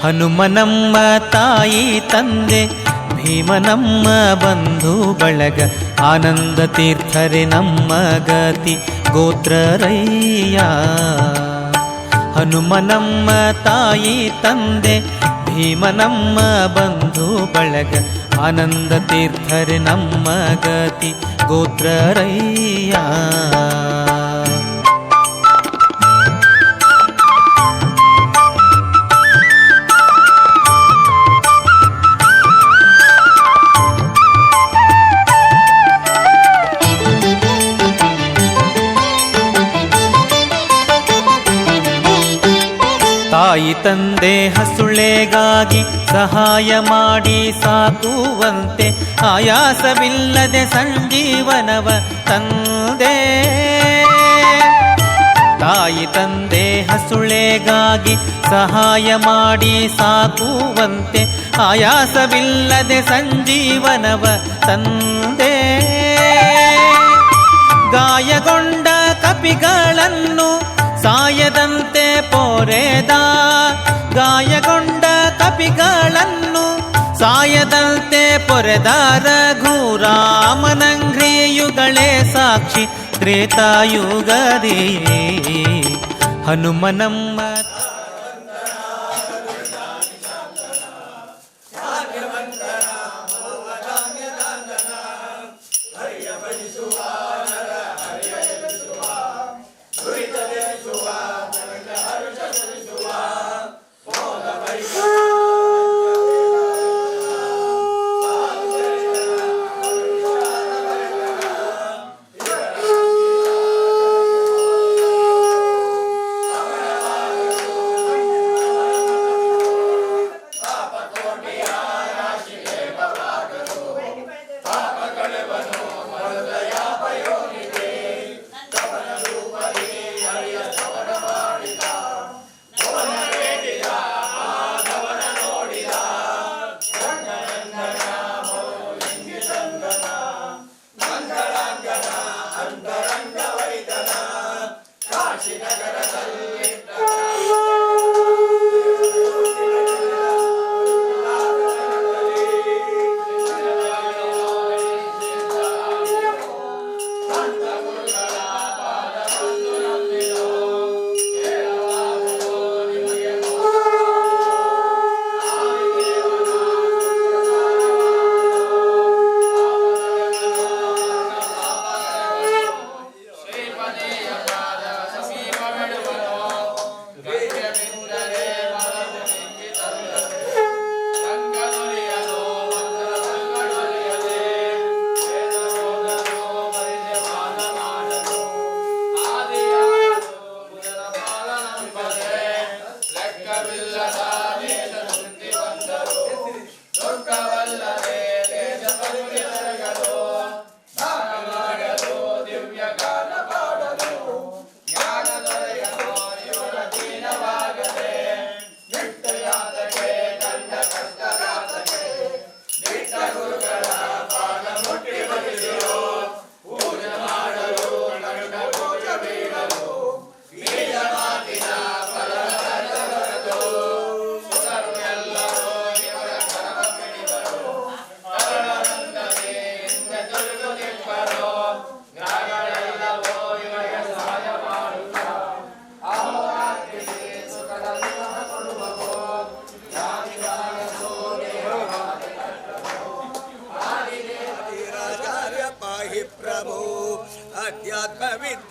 ಹನುಮನಮ್ಮ ತಾಯಿ ತಂದೆ ಭೀಮನಮ್ಮ ಬಂಧು ಬಳಗ ಆನಂದ ತೀರ್ಥರೆ ನಮ್ಮ ಗತಿ ಗೋತ್ರರಯ್ಯ. ಹನುಮನಮ್ಮ ತಾಯಿ ತಂದೆ ಭೀಮನಮ್ಮ ಬಂಧು ಬಳಗ ಆನಂದ ತೀರ್ಥರೆ ನಮ್ಮ ಗತಿ ಗೋತ್ರರಯ್ಯ. ತಾಯಿ ತಂದೆ ಹಸುಳೆಗಾಗಿ ಸಹಾಯ ಮಾಡಿ ಸಾಕುವಂತೆ ಆಯಾಸವಿಲ್ಲದೆ ಸಂಜೀವನವ ತಂದೆ. ತಾಯಿ ತಂದೆ ಹಸುಳೆಗಾಗಿ ಸಹಾಯ ಮಾಡಿ ಸಾಕುವಂತೆ ಆಯಾಸವಿಲ್ಲದೆ ಸಂಜೀವನವ ತಂದೆ. ಗಾಯಗೊಂಡ ಕಪಿಗಳನ್ನು ಸಾಯದಂತೆ ಪೊರೆದ, ಗಾಯಗೊಂಡ ಕಪಿಗಳನ್ನು ಸಾಯದಂತೆ ಪೊರೆದ ರಘುರಾಮನಂಗ್ರಿಯುಗಳೇ ಸಾಕ್ಷಿ ತ್ರೇತಾಯುಗದಿ. ಹನುಮನಮ್ಮ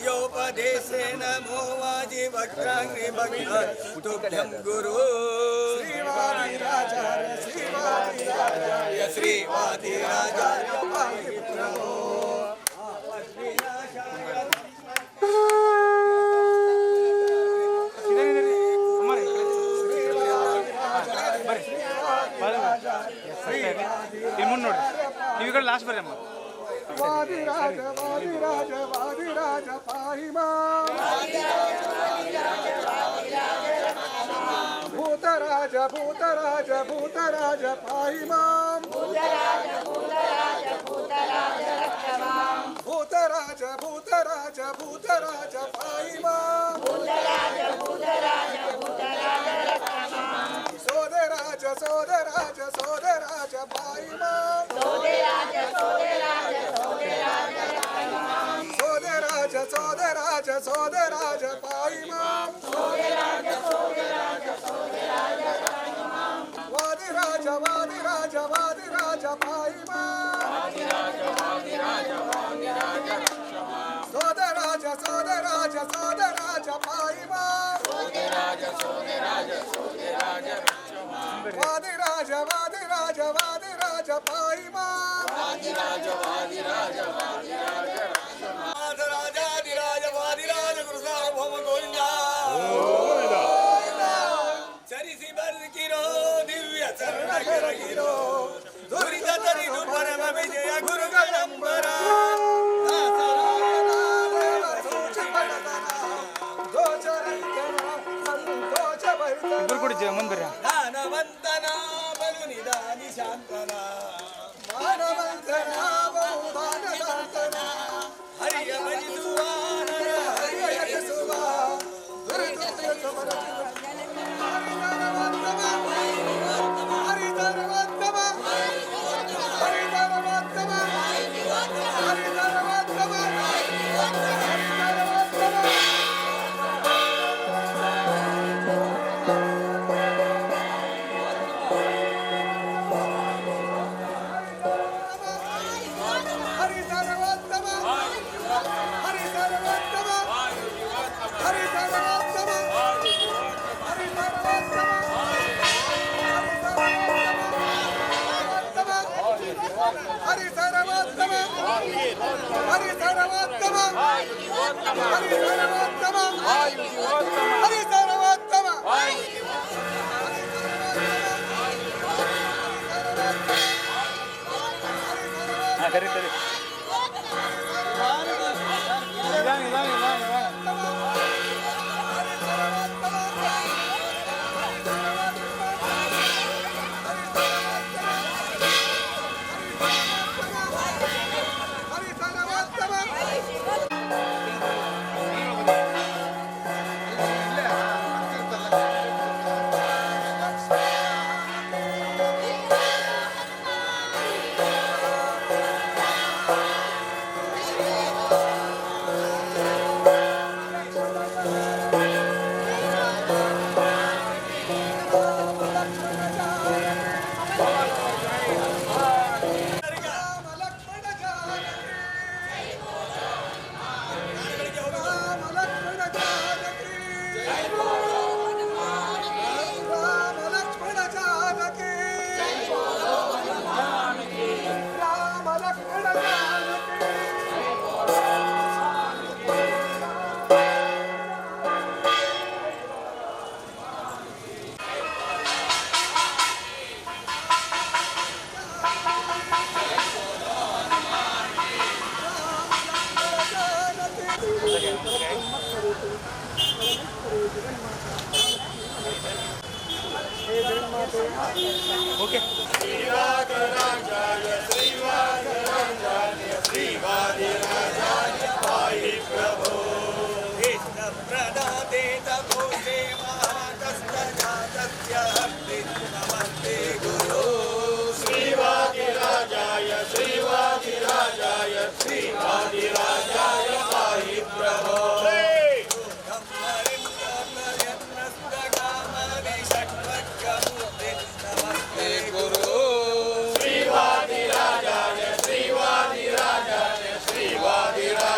अध्यात्मविद्योपदेशेन मोवाजिवक्त्राग्नि तुभ्यं गुरु श्रीवादिराचार्य श्रीवादिराचार्य श्रीवादिराचार्य पाहि प्रभो लास्ट बरे वादिराज वादिराज वादिराज पाहि मां भूतराज भूतराज भूतराज पाहि मां भूतराज भूतराज भूतराज पाहि मां ಸೋದರಾಜ ಸೋದರಾಜ ಪಾಹಿ ಮಾಂ ಸೋದರಾಜ ಸೋದರಾಜ ಪಾಹಿ ಮಾಂ ವಾದಿರಾಜ ವಾದಿರಾಜ ವಾದಿರಾಜ ಪಾಹಿ ಮಾಂ ಸೋದರಾಜ ಸೋದರಾಜ ಸೋದರಾಜ ಪಾಹಿ ಮಾಂ ವಾದಿರಾಜ ವಾದಿರಾಜ ವಾದಿರಾಜ ಪಾಹಿ ಮಾಂ ರಾಜಾಧಿರಾಜ ವಾದಿರಾಜ ಗುರು ಸಾರ್ವಭೌಮ ಗೋವಿಂದ ಚರಿಸಿ ಬದುಕಿರೋ ದಿವ್ಯ ಚರಣ ಕೆರಗಿರೋ ದುರಿತ ತರಿದು ಪರಮ ವಿಜಯ ಗುರುಗಳಂಬರ ಇಬ್ಬರು ಕೂಡ ಮುಂದೆ ದಾನವಂತನ ಬಲು ನಿಧಾನಿ ಶಾಂತನ ಮಾನವಂತನ ಬಹುದಾನ ಶಾಂತನ ಹರಿಯ ಭಜಿಸುವ ಹರಿಯ ಯಶಸ್ಸುವ ದುರಿತ ಸಮರ ಕರಿ ಕರಿ ಓಕೆ ಪ್ರದಾತೆ ತಪೋಸೆ ಮಹಾಕಸ್ತಜಾತಸ್ಯ ನಮಸ್ತೆ ಗುರು ಶ್ರೀವಾದಿರಾಜಾಯ ಶ್ರೀವಾದಿರಾಜಾಯ ಶ್ರೀವಾದಿರಾಜಾಯ ಪಾಹಿ ಪ್ರಭೋ ನಮಸ್ತೆ ಗುರು ಶ್ರೀವಾದಿರಾಜಾಯ ಶ್ರೀವಾದಿರಾಜಾಯ ಶ್ರೀವಾದಿರಾಜಾಯ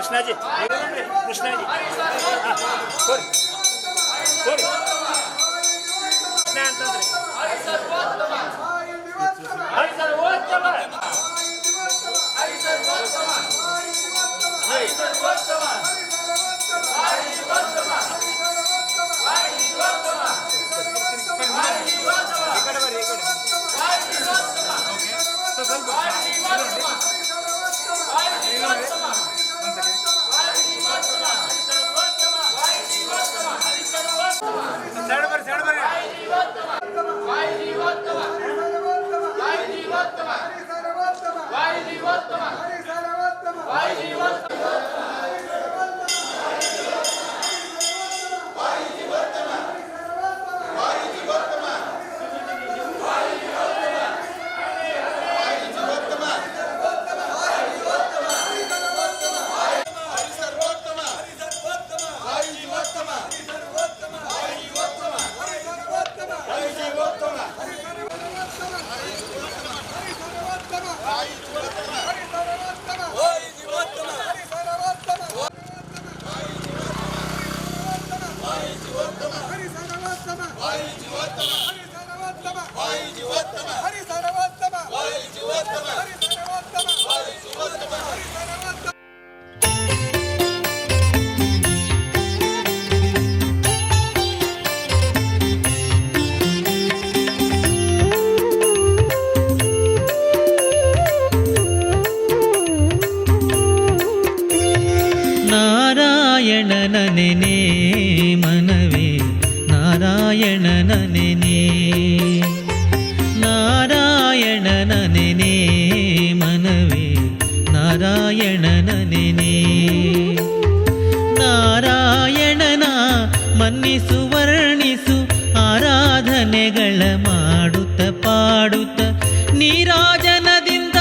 ಕೃಷ್ಣಾಜಿ ಕೃಷ್ಣಾಜಿ ಕೊಡಿ ಕೊಡಿ ಕೃಷ್ಣ ಅಂತಂದ್ರೆ ನಾರಾಯಣನ ನೆನೆ ಮನವೇ ನಾರಾಯಣನ ನೆನೆ ನಾರಾಯಣನ ನೆನೆ ಮನವೇ ನಾರಾಯಣನ ನೆನೆ ನಾರಾಯಣನ ಮನ್ನಿಸು ವರ್ಣಿಸು ಆರಾಧನೆಗಳ ಮಾಡುತ್ತ ಪಾಡುತ್ತ ನೀರಾಜನದಿಂದ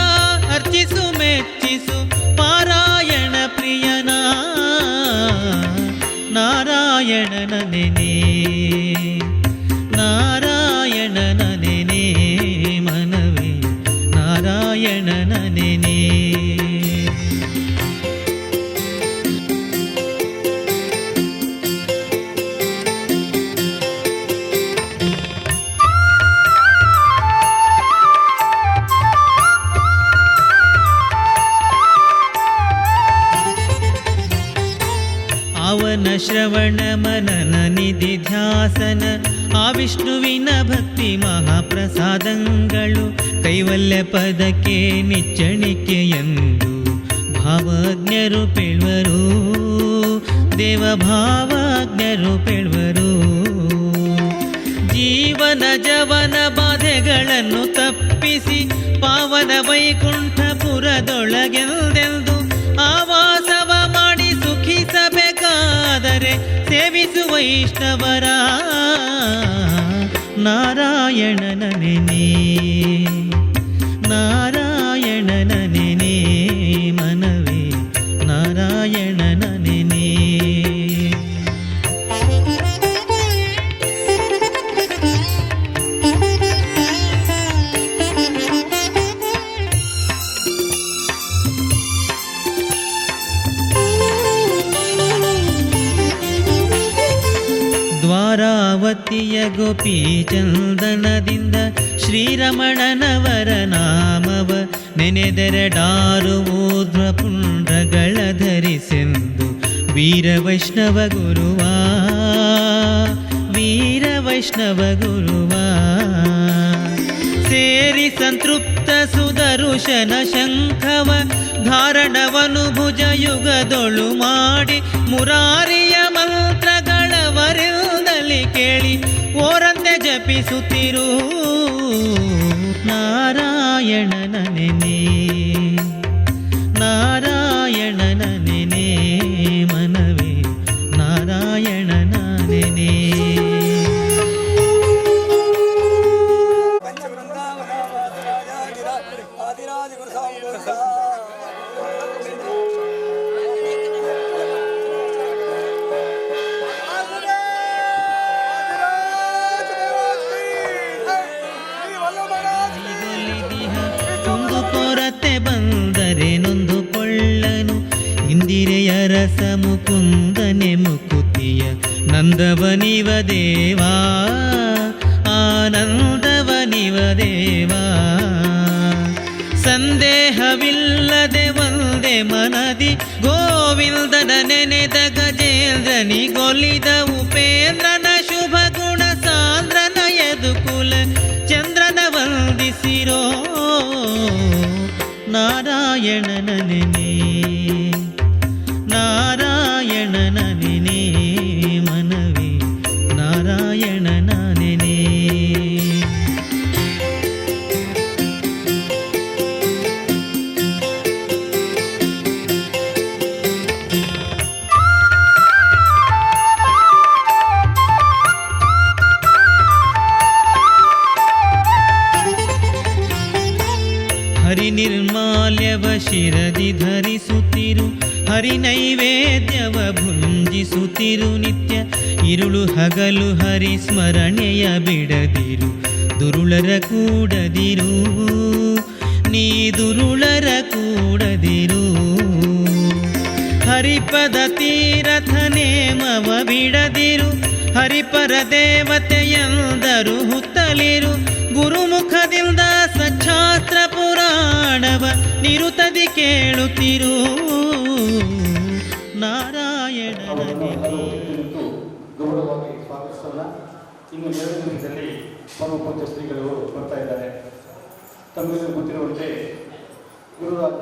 ಅರ್ಚಿಸು ಮೆಚ್ಚಿಸು ಪಾರಾಯಣ ಪ್ರಿಯನ ನಾರಾಯಣನ ನೆನೆ ನಾರಾಯಣನ ನೆನೆ ಮನವೇ ನಾರಾಯಣನ ನೆನೆ ಅವನ ಶ್ರವಣ ಮನನ ನಿಧಿ ಧ್ಯಾಸನ ಆ ವಿಷ್ಣುವಿನ ಭಕ್ತಿ ಮಹಾಪ್ರಸಾದಂಗಳು ಕೈವಲ್ಯ ಪದಕ್ಕೆ ನಿಚ್ಚಣಿಕೆಯೆಂದು ಭಾವಜ್ಞರು ಪೇಳ್ವರು ದೇವ ಭಾವಜ್ಞರು ಪೇಳ್ವರು ಜೀವನ ಜವನ ಬಾಧೆಗಳನ್ನು ತಪ್ಪಿಸಿ ಪಾವನ ವೈಕುಂಠಪುರದೊಳಗೆಂದೆಂದು ಆವಾಸವ ಮಾಡಿ ಸುಖಿಸಬೇಕಾದರೆ ಸೇವಿಸು ವೈಷ್ಣವರ ನಾರಾಯಣನ ನೆನೆ ನಾರಾಯಣನ ನೆನೆ ಮನವೇ ನಾರಾಯಣನ ನೆನೆ ದ್ವಾರಾವತಿಯ ಗೋಪಿ ಚಂದನದಿಂದ ಶ್ರೀರಮಣನವರ ನಾಮವ ನೆನೆದೆರಡಾರು ಊರ್ಧ್ವ ಪುಂಡ್ರಗಳ ಧರಿಸೆಂದು ವೀರ ವೈಷ್ಣವ ಗುರುವ ಸೇರಿ ಸಂತೃಪ್ತ ಸುದರುಶನ ಶಂಖವ ಧಾರಣವನು ಭುಜಯುಗದೊಳು ಮಾಡಿ ಮುರಾರಿಯ ಮಂತ್ರಗಳವರಿಂದಲಿ ಕೇಳಿ ಓರಂತೆ ಜಪಿಸುತ್ತಿರು ನಾರಾಯಣನ ನೆನೆ ನಾರಾಯಣನ ನೆನೆ ಮನವೇ ನಾರಾಯಣನ ನೆನೆ ಮುಕುಂದನೆ ಮುಕುತಿಯ ನಂದವನಿವ ದೇವಾ ಆನಂದವನಿವ ದೇವಾ ಸಂದೇಹವಿಲ್ಲದೆ ಒಂದೇ ಮನದಿ ಗೋವಿಂದನ ನೆನೆದ ಗಜೇಂದ್ರನಿ ಗೊಲಿದ ಉಪೇಂದ್ರನ ಶುಭ ಗುಣ ಸಾಂದ್ರನ ಯದುಕುಲ ಚಂದ್ರನ ವಂದಿಸಿರೋ ನಾರಾಯಣನ ನೆನೆ ನಾರಾಯಣನ ನೆನೆ ಮನವೇ ನಾರಾಯಣನ ನೆನೆ ಹರಿ ನಿರ್ಮಾಲ್ಯವ ಶಿರದಿ ಧರಿಸುತ್ತಿರು ಹರಿ ನೈವೇದ್ಯವ ಭುಂಜಿಸುತ್ತಿರು ನಿತ್ಯ ಇರುಳು ಹಗಲು ಹರಿ ಸ್ಮರಣೆಯ ಬಿಡದಿರು ದುರುಳರ ಕೂಡದಿರು ನೀ ದುರುಳರ ಕೂಡದಿರು ಹರಿಪದ ತೀರಥ ನೇಮವ ಬಿಡದಿರು ಹರಿಪರ ದೇವತೆಯಂದರು ಹುತ್ತಲಿರು ಗುರುಮುಖದಿಂದ ಸಚ್ಛಾಸ್ತ್ರ ಪುರಾಣವ ನಿರುತದಿ ಕೇಳುತ್ತಿರು ನಾರಾಯಣನ ನೆನೆ ಗೌರವವಾಗಿ ಸ್ವಾಗತಿಸೋಣ. ಇನ್ನು 2 ನಿಮಿಷದಲ್ಲಿ ಪರಮ ಪೂಜ್ಯ ಶ್ರೀಗಳು ಬರ್ತಾ ಇದ್ದಾರೆ. ತಮಗೆಲ್ಲರಿಗೂ ಗೊತ್ತಿರುವಂತೆ ಗುರುರಾಜ್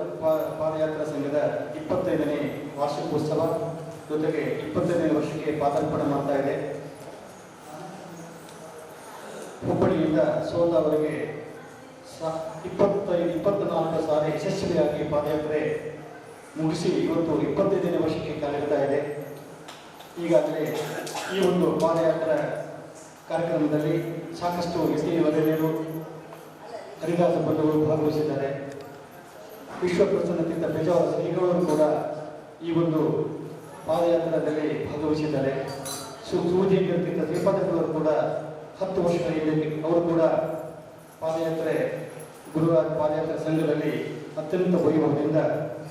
ಪಾದಯಾತ್ರಾ ಸಂಘದ 25ನೇ ವಾರ್ಷಿಕೋತ್ಸವ ಜೊತೆಗೆ 25ನೇ ವರ್ಷಕ್ಕೆ ಪಾದಾರ್ಪಣೆ ಮಾಡ್ತಾ ಇದೆ. ಹುಬ್ಬಳ್ಳಿಯಿಂದ ಸೋಲವರೆಗೆ 24 ಸಾರಿ ಯಶಸ್ವಿಯಾಗಿ ಪಾದಯಾತ್ರೆ ಮುಗಿಸಿ ಇವತ್ತು 25ನೇ ವರ್ಷಕ್ಕೆ ಕಾಲಿಡ್ತಾ ಇದೆ. ಈಗಾಗಲೇ ಈ ಒಂದು ಪಾದಯಾತ್ರಾ ಕಾರ್ಯಕ್ರಮದಲ್ಲಿ ಸಾಕಷ್ಟು ಎಸ್ಟಿ ವರೆಯರು ಹರಿದಾಸ ಬಂಧುಗಳು ಭಾಗವಹಿಸಿದ್ದಾರೆ. ವಿಶ್ವಪ್ರಸನ್ನತಿದ್ದ ಬೇಜಾವರ ಶ್ರೀಗಳು ಕೂಡ ಈ ಒಂದು ಪಾದಯಾತ್ರೆಯಲ್ಲಿ ಭಾಗವಹಿಸಿದ್ದಾರೆ. ಸೂಜಿಯಂತಿದ್ದ ಶ್ರೀಪಾದಗಳವರು ಕೂಡ 10 ವರ್ಷಗಳ ಹಿಂದೆ ಅವರು ಕೂಡ ಪಾದಯಾತ್ರೆ ಗುರುವಾರ ಪಾದಯಾತ್ರಾ ಸಂಘದಲ್ಲಿ ಅತ್ಯಂತ ವೈಭವದಿಂದ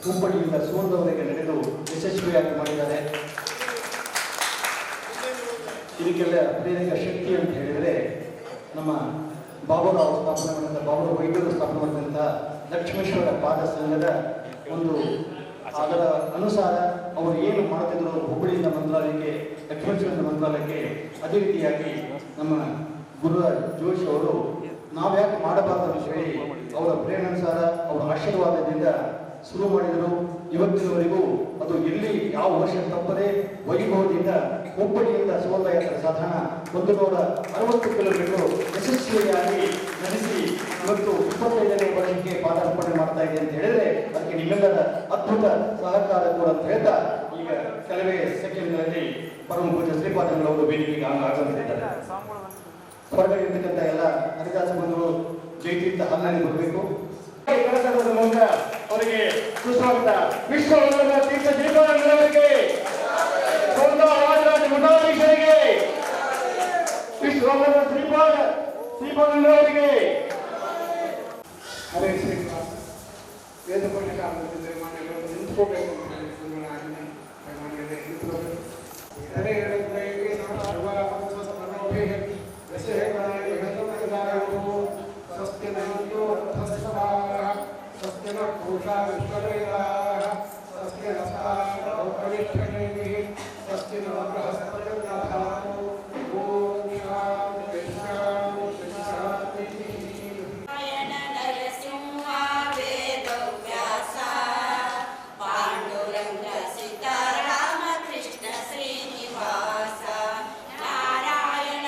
ಹುಬ್ಬಳ್ಳಿಯಿಂದ ಸೋಲದವರೆಗೆ ನಡೆದು ಯಶಸ್ವಿಯಾಗಿ ಮಾಡಿದ್ದಾರೆ. ಇದಕ್ಕೆಲ್ಲ ಪ್ರೇರಕ ಶಕ್ತಿ ಅಂತ ಹೇಳಿದರೆ ನಮ್ಮ ಬಾಬುರಾವ್ ಸ್ಥಾಪನೆ ಮಾಡಿದಂಥ ಬಾಬುರಾವ್ ವೈದ್ಯರು ಸ್ಥಾಪನೆ ಮಾಡಿದಂಥ ಲಕ್ಷ್ಮೇಶ್ವರ ಪಾದ ಸಂಘದ ಒಂದು ಅದರ ಅನುಸಾರ ಅವರು ಏನು ಮಾಡುತ್ತಿದ್ದರು ಹುಬ್ಬಳ್ಳಿಯಿಂದ ಮಂತ್ರಾಲಯಕ್ಕೆ ಲಕ್ಷ್ಮೇಶ್ವರದ ಮಂತ್ರಾಲಯಕ್ಕೆ ಅದೇ ರೀತಿಯಾಗಿ ನಮ್ಮ ಗುರುರಾಜ್ ಜೋಶಿ ಅವರು ನಾವ್ಯಾಕೆ ಮಾಡಬಾರದು ಅಂತ ಹೇಳಿ ಅವರ ಪ್ರೇರಣಾನುಸಾರ ಅವರ ಆಶೀರ್ವಾದದಿಂದ ಶುರು ಮಾಡಿದರು. ಇವತ್ತಿನವರೆಗೂ ಅದು ಎಲ್ಲಿ ಯಾವ ವರ್ಷ ತಪ್ಪದೆ ವೈಭವದಿಂದ ಹುಬ್ಬಳ್ಳಿಯಿಂದ ಸೋಲಯಾತ್ರೆ ಸಾಧಾರಣ 160 ಕಿಲೋಮೀಟರ್ ಯಶಸ್ವಿಯಾಗಿ ನಡೆಸಿ ಇವತ್ತು 25ನೇ ವರ್ಷಕ್ಕೆ ಪಾದಾರ್ಪಣೆ ಮಾಡ್ತಾ ಇದೆ ಅಂತ ಹೇಳಿದ್ರೆ ಅದಕ್ಕೆ ನಿಮ್ಮೆಲ್ಲರ ಅದ್ಭುತ ಸಹಕಾರ ಕೂಡ ಅಂತ ಹೇಳ್ತಾ ಈಗ ಕೆಲವೇ ಸೆಕೆಂಡ್ಗಳಲ್ಲಿ ಪರಮ ಪೂಜ್ಯ ಶ್ರೀಪಾದಂಗಳವರು ವೇದಿಕೆಗೆ ಆಗಮಿಸಿದ್ದಾರೆ. ಹೊರಗಡೆ ಇರ್ತಕ್ಕಂಥ ಎಲ್ಲ ಹರಿದಾಸ ಬಂಧುಗಳು ಜೈತೀರ್ಥ ಹಲ್ಲಾಗಿ ಬರಬೇಕು. ಕೆಲಸದ ಮೂಲಕ ಅವರಿಗೆ ಸುಸ್ವಾಗತ. ವಿಶ್ವವನ್ನ ತೀರ್ಥ ಶ್ರೀಪಾದಂಗಳವರಿಗೆ, ರಾಜರಾಜ ಮಠಾಧೀಶರಿಗೆ, ವಿಶ್ವವನ್ನ ಶ್ರೀಪಾದಂಗಳವರಿಗೆ ಹರೇ ಶ್ರೀನಿವಾಸ ವೇದ ಪಂಡಿತಾಂಗದಿಂದ ಮಾನ್ಯಗಳು ನಿಂತ್ಕೋಬೇಕು ನಾರಾಯಣ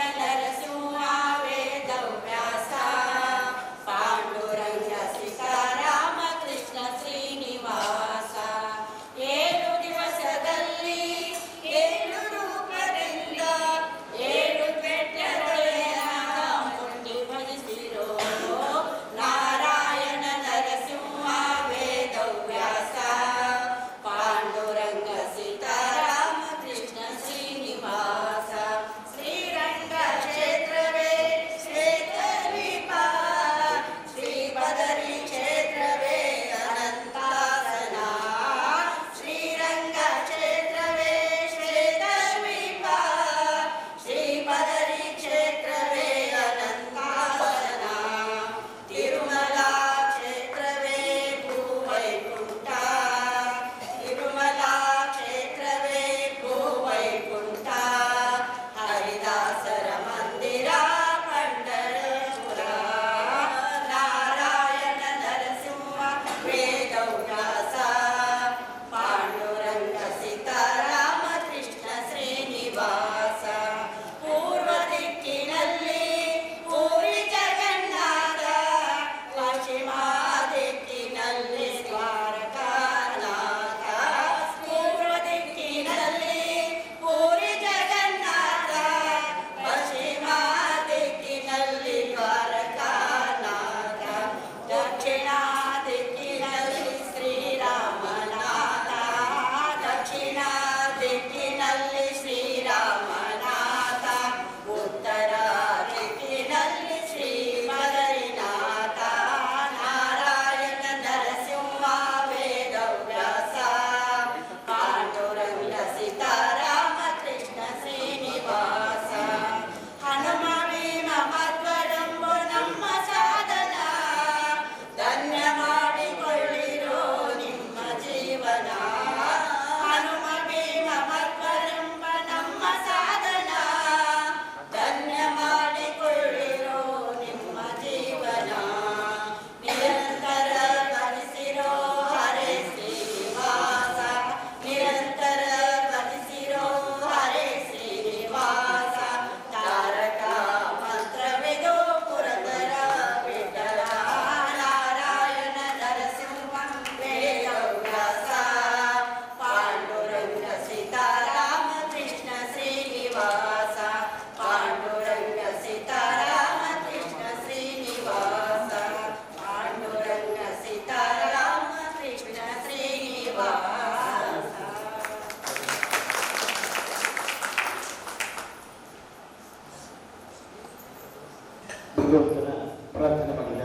ಭಗವಂತನ ಪ್ರಾರ್ಥನೆ ಮಾಡಿದ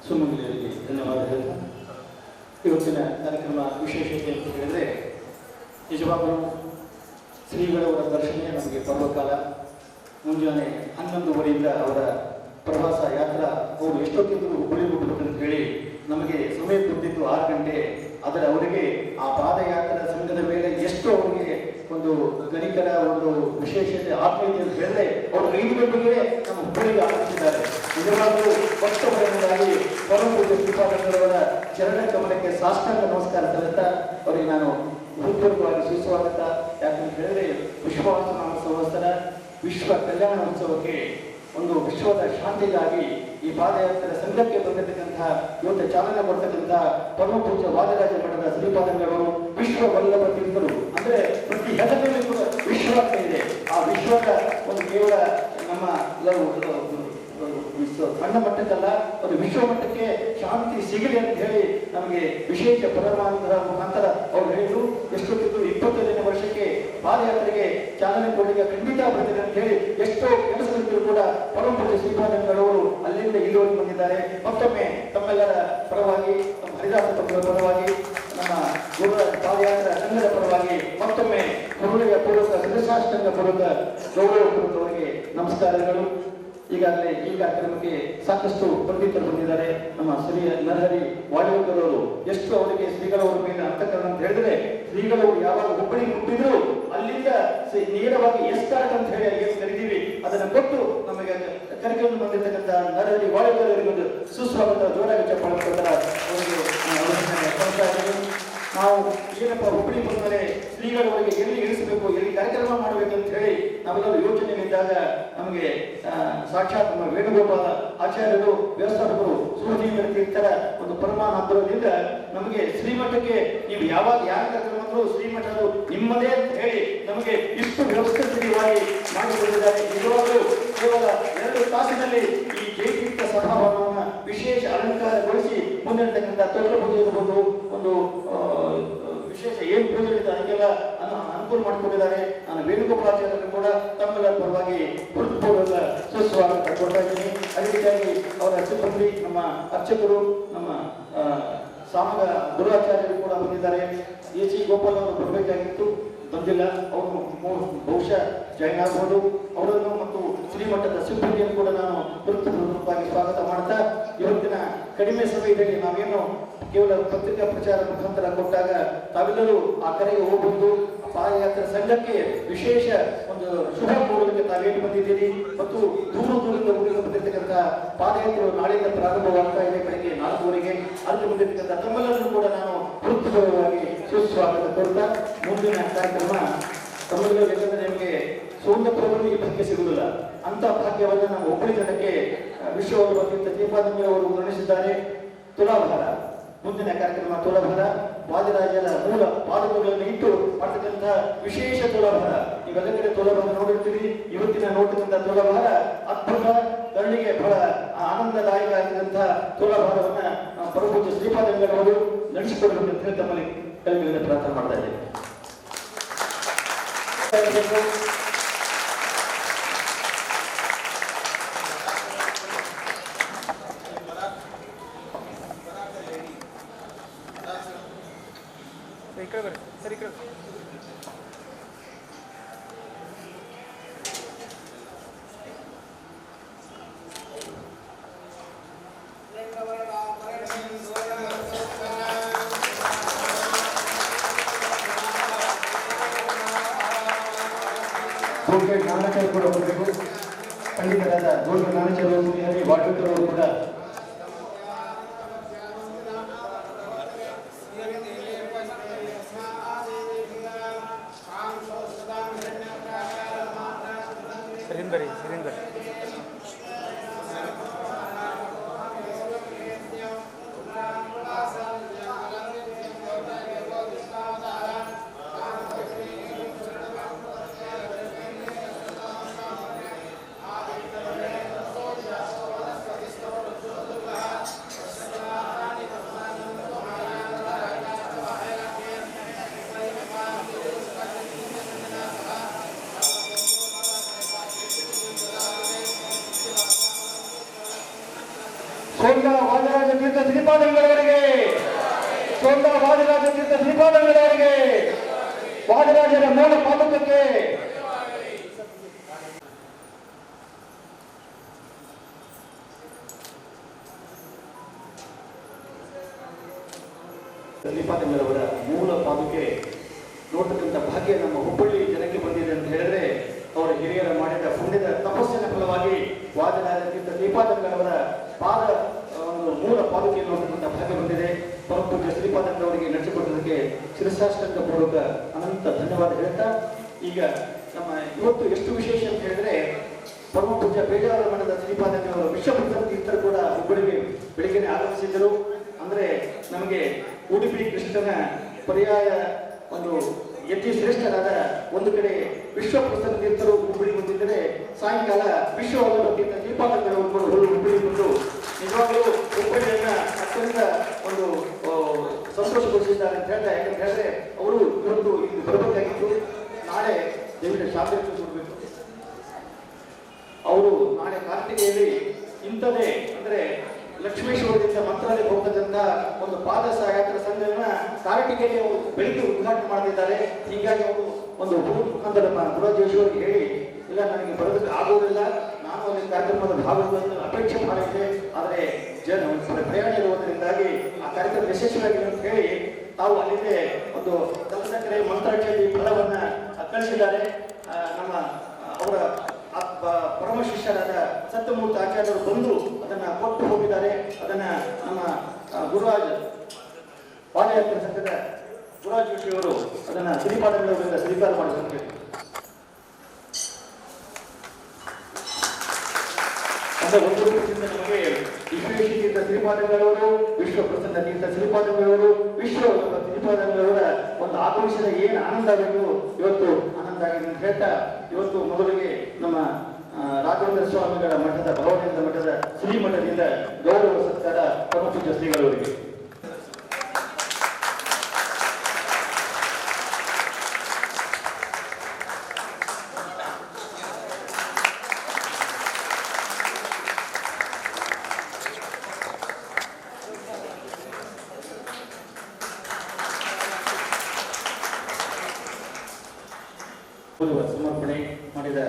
ಸುಮಂಗಲಿಯರಿಗೆ ಧನ್ಯವಾದ ಹೇಳ್ತಾ ಇವತ್ತಿನ ಕಾರ್ಯಕ್ರಮ ವಿಶೇಷತೆ ಅಂತ ಹೇಳಿದರೆ ನಿಜವಾಗಲೂ ಶ್ರೀಗಳವರ ದರ್ಶನ ನಮಗೆ ಪರ್ವಕಾಲ. ಮುಂಜಾನೆ 11:30 ಅವರ ಪ್ರವಾಸ ಯಾತ್ರಾ ಅವರು ಎಷ್ಟೊತ್ತಿದ್ರು ಹುಬ್ಬಳ್ಳಿ ಮುಟ್ಟಬೇಕಂತ ಹೇಳಿ ನಮಗೆ ಸಮಯ ಕೊಟ್ಟಿದ್ದು 6 ಗಂಟೆ. ಆದರೆ ಅವರಿಗೆ ಆ ಪಾದಯಾತ್ರಾ ಸಂಘದ ಮೇಲೆ ಎಷ್ಟು ಅವರಿಗೆ ಒಂದು ಗಣಿಕರ ಒಂದು ವಿಶೇಷತೆ ಆತ್ಮೀಯತೆ ಅಂತ ಹೇಳಿದ್ರೆ ಅವರು 5 ಗಂಟೆಗೆ ನಮ್ಮ ಹುಬ್ಬಳ್ಳಿಗೆ ಆಗಮಿಸಿದ್ದಾರೆ. ನಿಜವಾಗಲೂ ಭಕ್ತವರನ್ನಾಗಿ ಪರಮಪೂಜ್ಯ ಶ್ರೀಪಾದಂಗಳವರ ಚರಣ ಕಮಲಕ್ಕೆ ಸಾಷ್ಟಾಂಗ ನಮಸ್ಕಾರ ಸಲ್ಲಿಸ್ತಾ ಅವರಿಗೆ ನಾನು ಹೃತ್ಪೂರ್ವಕವಾಗಿ ಸುಸ್ವಾಗತ. ಯಾಕಂತ ಹೇಳಿದ್ರೆ ವಿಶ್ವಾಸನಾಮ ಸಂವತ್ಸರ ವಿಶ್ವ ಕಲ್ಯಾಣೋತ್ಸವಕ್ಕೆ ಒಂದು ವಿಶ್ವದ ಶಾಂತಿಗಾಗಿ ಈ ಪಾದಯಾತ್ರೆ ಸಂಘಕ್ಕೆ ಬಂದಿರತಕ್ಕಂತಹ ಇವತ್ತು ಚಾಲನೆ ಕೊಡ್ತಕ್ಕಂತಹ ಪರಮಪೂಜ್ಯ ವಾದಿರಾಜ ಮಠದ ಶ್ರೀಪಾದಂಗಳವರು ವಿಶ್ವ ವಲ್ಲಭ ತೀರ್ಥರು. ಅಂದ್ರೆ ಪ್ರತಿ ಹೆಸರಿನಲ್ಲಿ ಕೂಡ ವಿಶ್ವ ಅಂತ ಇದೆ. ಆ ವಿಶ್ವದ ಒಂದು ಕೇವಲ ನಮ್ಮ ಸಣ್ಣ ಮಟ್ಟಕ್ಕಲ್ಲ, ಒಂದು ವಿಶ್ವ ಮಟ್ಟಕ್ಕೆ ಶಾಂತಿ ಸಿಗಲಿ ಅಂತ ಹೇಳಿ ನಮಗೆ ವಿಶೇಷ ಪರಮಾನಂದರ ಮುಖಾಂತರ ಅವರು ಹೇಳಿದ್ರು. ಎಷ್ಟೊತ್ತಿದ್ರು 25ನೇ ವರ್ಷಕ್ಕೆ ಪಾದಯಾತ್ರೆಗೆ ಚಾಲನೆ ಕೊಡಲಿಕ್ಕೆ ಖಂಡಿತ ಬರ್ತಾರೆ ಅಂತ ಹೇಳಿ ಎಷ್ಟೋ ಕೆಲಸಗಳಿದ್ರು ಕೂಡ ಪರಮಪೂಜ್ಯ ಶ್ರೀಪಾದಂಗಳವರು ಅಲ್ಲಿಂದ ಇಲ್ಲಿವರೆಗೆ ಬಂದಿದ್ದಾರೆ. ಮತ್ತೊಮ್ಮೆ ತಮ್ಮೆಲ್ಲರ ಪರವಾಗಿ, ನಮ್ಮ ಹರಿದಾಸ ತಮ್ಮರ ಪರವಾಗಿ, ನಮ್ಮ ಗುರು ಪಾದಯಾತ್ರಾ ಸಂಘದ ಪರವಾಗಿ ಮತ್ತೊಮ್ಮೆ ಗುರುವಿನ ಪೂರ್ವಕ ಸದಸ್ಯಾಷ್ಟಂಗ ಪೂರ್ವಕ ಗೌರವಪೂರ್ವಕವರಿಗೆ ನಮಸ್ಕಾರಗಳು. ಈಗಾಗಲೇ ಈ ಕಾರ್ಯಕ್ರಮಕ್ಕೆ ಸಾಕಷ್ಟು ಪಂಡಿತರು ಬಂದಿದ್ದಾರೆ. ನಮ್ಮ ಶ್ರೀ ನರಹರಿ ವಾಡಿಯವರು ಎಷ್ಟು ಅವರಿಗೆ ಶ್ರೀಗಳವರ ಮೇಲೆ ಅಂತಕರಣ ಅಂತ ಹೇಳಿದ್ರೆ, ಶ್ರೀಗಳವರು ಯಾವಾಗ ಹುಬ್ಬಳ್ಳಿ ಹುಟ್ಟಿದ್ರು ಅಲ್ಲಿಂದ ನೇರವಾಗಿ ಎಸ್ಕಾರ್ಟ್ ಅಂತ ಹೇಳಿ ಏನು ಕರಿತೀವಿ ಅದನ್ನು ಕೊಟ್ಟು ನಮಗೆ ಕರೆಕೊಂಡು ಬಂದಿರತಕ್ಕಂಥ ನರಹರಿ ವಾಡಿಯವರಿಗೆ ಒಂದು ಸುಸ್ವಾಗತ, ಜೋರಾಗಿ ಚಪ್ಪಾಳೆ ಕೊಡ್ತಾರೆ. ನಾವು ಏನಪ್ಪ ಹುಬ್ಬಳ್ಳಿ ಬಂದರೆ ಶ್ರೀಗಳವರಿಗೆ ಎಲ್ಲಿ ಇಳಿಸಬೇಕು, ಎಲ್ಲಿ ಕಾರ್ಯಕ್ರಮ ಮಾಡಬೇಕು ಅಂತ ಹೇಳಿ ನಾವೆಲ್ಲರೂ ಯೋಚನೆಯಲ್ಲಿದ್ದಾಗ ನಮಗೆ ಸಾಕ್ಷಾತ್ ನಮ್ಮ ವೇಣುಗೋಪಾಲ ಆಚಾರ್ಯರು, ವ್ಯವಸ್ಥಾಪಕರು, ಸೂರ್ಯೇಂದ್ರ ತೀರ್ಥರ ಒಂದು ಪರಮಾನುಗ್ರಹದಿಂದ ನಮಗೆ ಶ್ರೀಮಠಕ್ಕೆ ನೀವು ಯಾವಾಗ ಯಾರ ಕಾರ್ಯಕ್ರಮ ಶ್ರೀಮಠರು ನಿಮ್ಮದೇ ಅಂತ ಹೇಳಿ ನಮಗೆ ಇಷ್ಟು ವ್ಯವಸ್ಥಿತವಾಗಿ ಮಾಡಿಕೊಂಡಿದ್ದಾರೆ. ನಿಜವಾಗಲೂ ಕೇವಲ 2 ತಾಸಿನಲ್ಲಿ ಈ ಜಯತೀರ್ಥ ಸಭಾಭವನವನ್ನು ವಿಶೇಷ ಅಲಂಕಾರಗೊಳಿಸಿ ಮುಂದಿರತಕ್ಕಂಥ ತೊಟ್ಲ ಪೂಜೆ ಇರಬಹುದು, ಒಂದು ವಿಶೇಷ ಏನು ಪೂಜೆ ಇದೆ ಅದಕ್ಕೆಲ್ಲ ಅನುಕೂಲ ಮಾಡಿಕೊಂಡಿದ್ದಾರೆ. ನಾನು ವೇಣುಗೋಪಾಲಾಚಾರ್ಯರು ಕೂಡ ತಮ್ಮೆಲ್ಲರ ಪರವಾಗಿ ಹೃತ್ಪೂರ್ವಕ ಸುಸ್ವಾಗತ ಕೊಡ್ತಾ ಇದ್ದೀನಿ. ಅದೇ ರೀತಿಯಾಗಿ ಅವರ ಸಿಬ್ಬಂದಿ, ನಮ್ಮ ಅರ್ಚಕರು, ನಮ್ಮ ಸಾಮಗ ಗುರುವಾಚಾರ್ಯರು ಕೂಡ ಬಂದಿದ್ದಾರೆ. AC ಗೋಪಾಲ್ ಅವರು ಬರಬೇಕಾಗಿತ್ತು, ಬಂದಿಲ್ಲ. ಅವರು ಬಹುಶಃ ಜಾಯಿನ್ ಆಗ್ಬೋದು. ಅವರನ್ನು ಮತ್ತು ಶ್ರೀಮಠದ ಸಿಬ್ಬಂದಿಯನ್ನು ಕೂಡ ನಾನು ಹೃತ್ಪೂರ್ವಕವಾಗಿ ಸ್ವಾಗತ ಮಾಡ್ತಾ, ಇವತ್ತಿನ ಕಡಿಮೆ ಸಮಯದಲ್ಲಿ ನಾವೇನು ಕೇವಲ ಪತ್ರಿಕಾ ಪ್ರಚಾರ ಮುಖಾಂತರ ಕೊಟ್ಟಾಗ ತಾವೆಲ್ಲರೂ ಆ ಕರೆಗೆ ಹೋಗಬಹುದು. ಪಾದಯಾತ್ರಾ ಸಂಘಕ್ಕೆ ವಿಶೇಷ ಒಂದು ಶುಭ ಕೋರಲಿಕ್ಕೆ ತಾವೇನು ಬಂದಿದ್ದೀರಿ ಮತ್ತು ದೂರದಿಂದ ಊರಿಗೆ ಬಂದಿರತಕ್ಕಂಥ ಪಾದಯಾತ್ರೆ ನಾಳೆಯಿಂದ ಪ್ರಾರಂಭವಾಗ್ತಾ ಇದೆ. ಬೆಳಗ್ಗೆ 4 ಅಲ್ಲಿ ಬಂದಿರತಕ್ಕಂಥ ತಮ್ಮೆಲ್ಲರೂ ಕೂಡ ನಾನು ಹೃತ್ಪೂರ್ವಕವಾಗಿ ಸುಸ್ವಾಗತ ಕೊಡ್ತಾ ಮುಂದಿನ ಕಾರ್ಯಕ್ರಮ ತಮ್ಮೆಲ್ಲರೂ, ಯಾಕಂದ್ರೆ ನಿಮಗೆ ಸೋಂದಪುರದಲ್ಲಿ ಈ ಭಾಗ್ಯ ಸಿಗುವುದಿಲ್ಲ. ಅಂತ ಭಾಗ್ಯವನ್ನು ನಮ್ಮ ಹುಬ್ಬಳ್ಳಿ ಜನಕ್ಕೆ ವಿಶ್ವವಲ್ಲಭ ಶ್ರೀಪಾದಂಗಳವರು ವರ್ಣಿಸಿದ್ದಾರೆ. ತುಲಾಭಾರ ಮುಂದಿನ ಕಾರ್ಯಕ್ರಮ ತುಲಾಭಾರ ವಾದಿರಾಜರ ಮೂಲ ಪಾದಕಗಳನ್ನು ಇಟ್ಟು ಮಾಡತಕ್ಕಂಥ ವಿಶೇಷ ತುಲಾಭಾರ. ನೀವೆಲ್ಲ ಕಡೆ ತುಲಾಭಾರ ನೋಡಿರ್ತೀವಿ. ಇವತ್ತಿನ ನೋಡ್ತಕ್ಕಂಥ ತುಲಾಭಾರ ಅದ್ಭುತ, ಕಣ್ಣಿಗೆ ಬಹಳ ಆನಂದದಾಯಕ ಆಗಿರುವಂತಹ ತುಲಾಭಾರವನ್ನ ನಮ್ಮ ಪರಮಪೂಜ್ಯ ಶ್ರೀಪಾದಂಗಳವರು ನಡೆಸಿಕೊಡಬೇಕು ಅಂತ ಹೇಳಿ ತಮ್ಮಲ್ಲಿ ಕಲಿಮೆಯಿಂದ ಪ್ರಾರ್ಥನೆ ಮಾಡ್ತಾ ಇದ್ದೇವೆ. ಗೋಲ್ಗೆ ಜ್ಞಾನಾಚಾರ್ಯ ಕೂಡ ಬರಬೇಕು. ಪಂಡಿತರಾದ ಗೋಲ್ಗೆ ಜ್ಞಾನಾಚಾರ್ಯ ವಾಟಕರವರು ಕೂಡ ಶ್ರೀಪಾದಂಗಳವರಿಗೆ, ಸೋಂದ ವಾದಿರಾಜ ತೀರ್ಥ ಶ್ರೀಪಾದಂಗಳವರಿಗೆ, ವಾದಿರಾಜರ ಮೂಲ ಪಾದಕಕ್ಕೆ. ಶ್ರೀಪಾದಂಗಳವರ ಮೂಲ ಪಾದುಕೆ ನೋಡ್ತಕ್ಕಂಥ ಭಾಗ್ಯ ನಮ್ಮ ಹುಬ್ಬಳ್ಳಿ ಜನಕ್ಕೆ ಬಂದಿದೆ ಅಂತ ಹೇಳಿದ್ರೆ ಅವರ ಹಿರಿಯರ ಮಾಡಿದ ಪುಣ್ಯದ ತಪಸ್ಸಿನ ಫಲವಾಗಿ ವಾದರಾಜಕ್ಕಿಂತ ಶ್ರೀಪಾದಂಗಳವರ ಪಾದ ಒಂದು ಮೂಲ ಪಾದುಕೆ ನೋಡ್ತಕ್ಕಂಥ ಭಾಗ್ಯ ಬಂದಿದೆ. ಪರಮ ಪೂಜ್ಯ ಶ್ರೀಪಾದಂಗಳವರಿಗೆ ನಡೆಸಿಕೊಟ್ಟದಕ್ಕೆ ಶಿರಸಾಷ್ಟಾಂಗ ಪೂರ್ವಕ ಅನಂತ ಧನ್ಯವಾದ ಹೇಳ್ತಾ, ಈಗ ನಮ್ಮ ಇವತ್ತು ಎಷ್ಟು ವಿಶೇಷ ಅಂತ ಹೇಳಿದ್ರೆ ಪರಮ ಪೂಜ್ಯ ಬೇಜಾವರ ಮಠದ ಶ್ರೀಪಾದಂಗಳವರು ವಿಶ್ವಪ್ರಸಿದ್ಧ ತೀರ್ಥರು ಕೂಡ ಹುಬ್ಬಳ್ಳಿಗೆ ಬೆಳಿಗ್ಗೆನೆ ಆಗಮಿಸಿದ್ದರು. ಅಂದ್ರೆ ನಮಗೆ ಉಡುಪಿ ಕೃಷ್ಣನ ಪರ್ಯಾಯ ಒಂದು ಯತಿ ಶ್ರೇಷ್ಠರಾದ ಒಂದು ಕಡೆ ವಿಶ್ವಪ್ರಸಿದ್ಧ ತೀರ್ಥರು ಹುಬ್ಬಳ್ಳಿ ಬಂದಿದ್ದರೆ, ಸಾಯಂಕಾಲ ವಿಶ್ವವಲ್ಲಭ ತೀರ್ಥ ಶ್ರೀಪಾದಂಗಳವರು ಹುಬ್ಬಳ್ಳಿ ಬಂದು ನಿಜವಾಗಲೂ ಹುಬ್ಬಳ್ಳಿಯನ್ನ ಅತ್ಯಂತ ಒಂದು ಸಂತೋಷಗೊಳಿಸಿದ್ದಾರೆ ಅಂತ ಹೇಳ್ತಾ. ಯಾಕಂತ ಹೇಳಿದ್ರೆ ಅವರು ಇವತ್ತು ಇಲ್ಲಿ ಬರಬೇಕಾಗಿತ್ತು, ನಾಳೆ ದೇವಿನ ಶಾಂತಿ ಕೊಡಬೇಕು. ಅವರು ನಾಳೆ ಕಾರ್ತಿಕೆಯಲ್ಲಿ ಇಂಥದೇ ಅಂದ್ರೆ ಲಕ್ಷ್ಮೇಶ್ವರದಿಂದ ಮಂತ್ರಾಲಯಕ್ಕೆ ಹೋಗ್ತಕ್ಕಂಥ ಒಂದು ಪಾದ ಯಾತ್ರಾ ಸಂಘವನ್ನ ಕಾರ್ತಿಕೆಯಲ್ಲಿ ಅವರು ಬೆಳಿಗ್ಗೆ ಉದ್ಘಾಟನೆ ಮಾಡ್ತಿದ್ದಾರೆ. ಹೀಗಾಗಿ ಅವರು ಒಂದು ಮುಖಾಂತರ ನಮ್ಮ ಗುರುಜೇಶ್ವರಿಗೆ ಹೇಳಿ, ಇಲ್ಲ ನನಗೆ ಬರೋದಕ್ಕೆ ಆಗುವುದಿಲ್ಲ, ನಾನು ಅಲ್ಲಿ ಕಾರ್ಯಕ್ರಮದ ಭಾಗವನ್ನು ಅಪೇಕ್ಷೆ ಮಾಡಿದ್ದೆ, ಆದರೆ ಪ್ರಯಾಣ ಇರುವುದರಿಂದಾಗಿ ಆ ಕಾರ್ಯಕ್ರಮ ಯಶಸ್ವಿಯಾಗಿದೆ ಅಂತ ಹೇಳಿ ತಾವು ಅಲ್ಲಿಂದ ಒಂದು ಕಲಸಕರೆ ಮಂತ್ರಾಕ್ಷರಿ ಫಲವನ್ನ ಕಳಿಸಿದ್ದಾರೆ. ನಮ್ಮ ಅವರ ಪರಮ ಶಿಷ್ಯರಾದ ಸತ್ಯಮೂರ್ತ ಆಚಾರ್ಯರು ಬಂದು ಅದನ್ನ ಕೊಟ್ಟು ಹೋಗಿದ್ದಾರೆ. ಅದನ್ನ ನಮ್ಮ ಗುರುರಾಜ್ ಪಾದಯಾತ್ರೆ ಸಂಘದ ಗುರುರಾಜ್ ಜೋಶಿಯವರು ಅದನ್ನ ಶ್ರೀಪಾದಂಗಳವರಿಂದ ಸ್ವೀಕಾರ ಮಾಡಬೇಕು. ಅಂದ್ರೆ ಒಂದು ರೂಪದಿಂದ ನಮಗೆ ವಿಶ್ವೇಶತೀರ್ಥ ಶ್ರೀಪಾದಂಗಳವರು, ವಿಶ್ವಪ್ರಸನ್ನ ತೀರ್ಥ ಶ್ರೀಪಾದಂಗಳವರು, ವಿಶ್ವ ಶ್ರೀಪಾದಂಗಳವರ ಒಂದು ಆಗಮಿಸಿದ ಏನು ಆನಂದ ಆಗಬೇಕು, ಇವತ್ತು ಆನಂದ ಆಗಿದೆ ಅಂತ ಹೇಳ್ತಾ, ಇವತ್ತು ಮೊದಲಿಗೆ ನಮ್ಮ ರಾಘವೇಂದ್ರ ಸ್ವಾಮಿಗಳ ಮಠದ ಭಗವನೇಂದ್ರ ಮಠದ ಶ್ರೀಮಠದಿಂದ ಗೌರವ ಸತ್ಕಾರ ಪರಮ ಪೂಜ್ಯ ಶ್ರೀಗಳವರಿಗೆ. ಸಮರ್ಪಣೆ ಮಾಡಿದ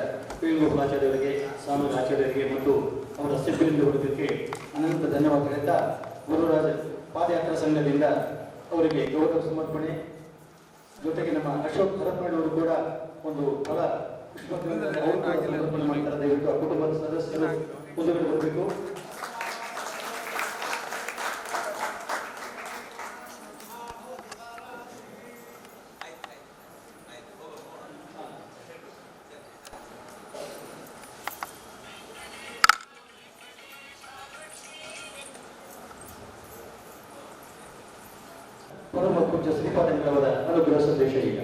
ವೇಣುಗೋಪಾಲಾಚಾರ್ಯರಿಗೆ, ಸ್ವಾಮಿ ಆಚಾರ್ಯರಿಗೆ ಮತ್ತು ಅವರ ಸಿಬ್ಬಂದಿ ವರ್ಗಕ್ಕೆ ಅನಂತ ಧನ್ಯವಾದ ಹೇಳ್ತಾ, ಗುರುರಾಜ ಪಾದಯಾತ್ರಾ ಸಂಘದಿಂದ ಅವರಿಗೆ ಗೌರವ ಸಮರ್ಪಣೆ ಜೊತೆಗೆ ನಮ್ಮ ಅಶೋಕ್ ಹರಪ್ಪನವರು ಕೂಡ ಒಂದು ಫಲ ಸಮರ್ಪಣೆ ಮಾಡ್ತಾರೆ. ದಯವಿಟ್ಟು ಆ ಕುಟುಂಬದ ಸದಸ್ಯರು ಮುಂದುಗಡೆ ಬರಬೇಕು. ಪರಮ ಪೂಜ್ಯ ಶ್ರೀಪಾದಂಗಳವರ ಅನುಗ್ರಹ ಸಂದೇಶ ಈಗ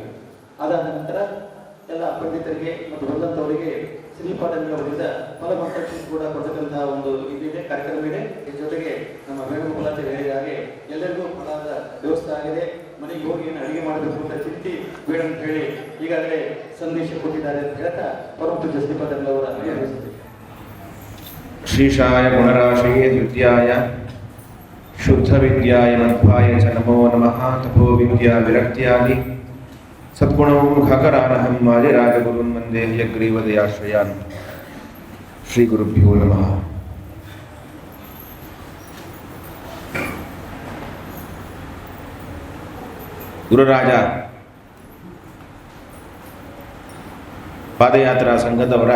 ಅದಾದ ನಂತರ ಎಲ್ಲ ಪಂಡಿತರಿಗೆ ಮತ್ತು ಬಂದಂತವರಿಗೆ ಶ್ರೀಪಾದಂಗಳವರಿಂದ ಫಲಮಂತ್ರಾಕ್ಷಿ ಕೂಡ ಕೊಡ್ತಕ್ಕಂತಹ ಒಂದು ಇದಿದೆ, ಕಾರ್ಯಕ್ರಮ ಇದೆ. ಇದ್ರ ಜೊತೆಗೆ ನಮ್ಮ ವೇಣುಗೋಪಾಲಾಚಾರ್ಯ ಹೇಳಿದ ಹಾಗೆ ಎಲ್ಲರಿಗೂ ಫಲದ ವ್ಯವಸ್ಥೆ ಆಗಿದೆ. ಮನೆಗೆ ಹೋಗಿ ಏನು ಅಡಿಗೆ ಮಾಡಬೇಕು ಅಂತ ಚಿಂತೆ ಬೇಡ ಅಂತ ಹೇಳಿ ಈಗಾಗಲೇ ಸಂದೇಶ ಕೊಟ್ಟಿದ್ದಾರೆ ಅಂತ ಹೇಳ್ತಾ ಪರಮ ಪೂಜ್ಯ ಶ್ರೀಪಾದಂಗಳವರ ಅನುಗ್ರಹ ಸಂದೇಶ. ಶ್ರೀಶಾಯ ಗುಣರಾಶಯೇ ದ್ವಿತೀಯಾಯ ಶುದ್ಧ ವಿದ್ಯಾಯ ಮಧ್ವಾಯ ಚ ನಮೋ ನಮಃ. ತಪೋ ವಿದ್ಯಾ ವಿರಕ್ತ್ಯಾದಿ ಸದ್ಗುಣಂ ಖಕರಾನಹಂ ವಾದಿರಾಜಗುರುನ್ ವಂದೇ ಹಯಗ್ರೀವದಯಾಶ್ರಯಾನ್. ಶ್ರೀ ಗುರುಭ್ಯೋ ನಮಃ. ಗುರುರಾಜ ಪಾದಯಾತ್ರಾ ಸಂಘದವರ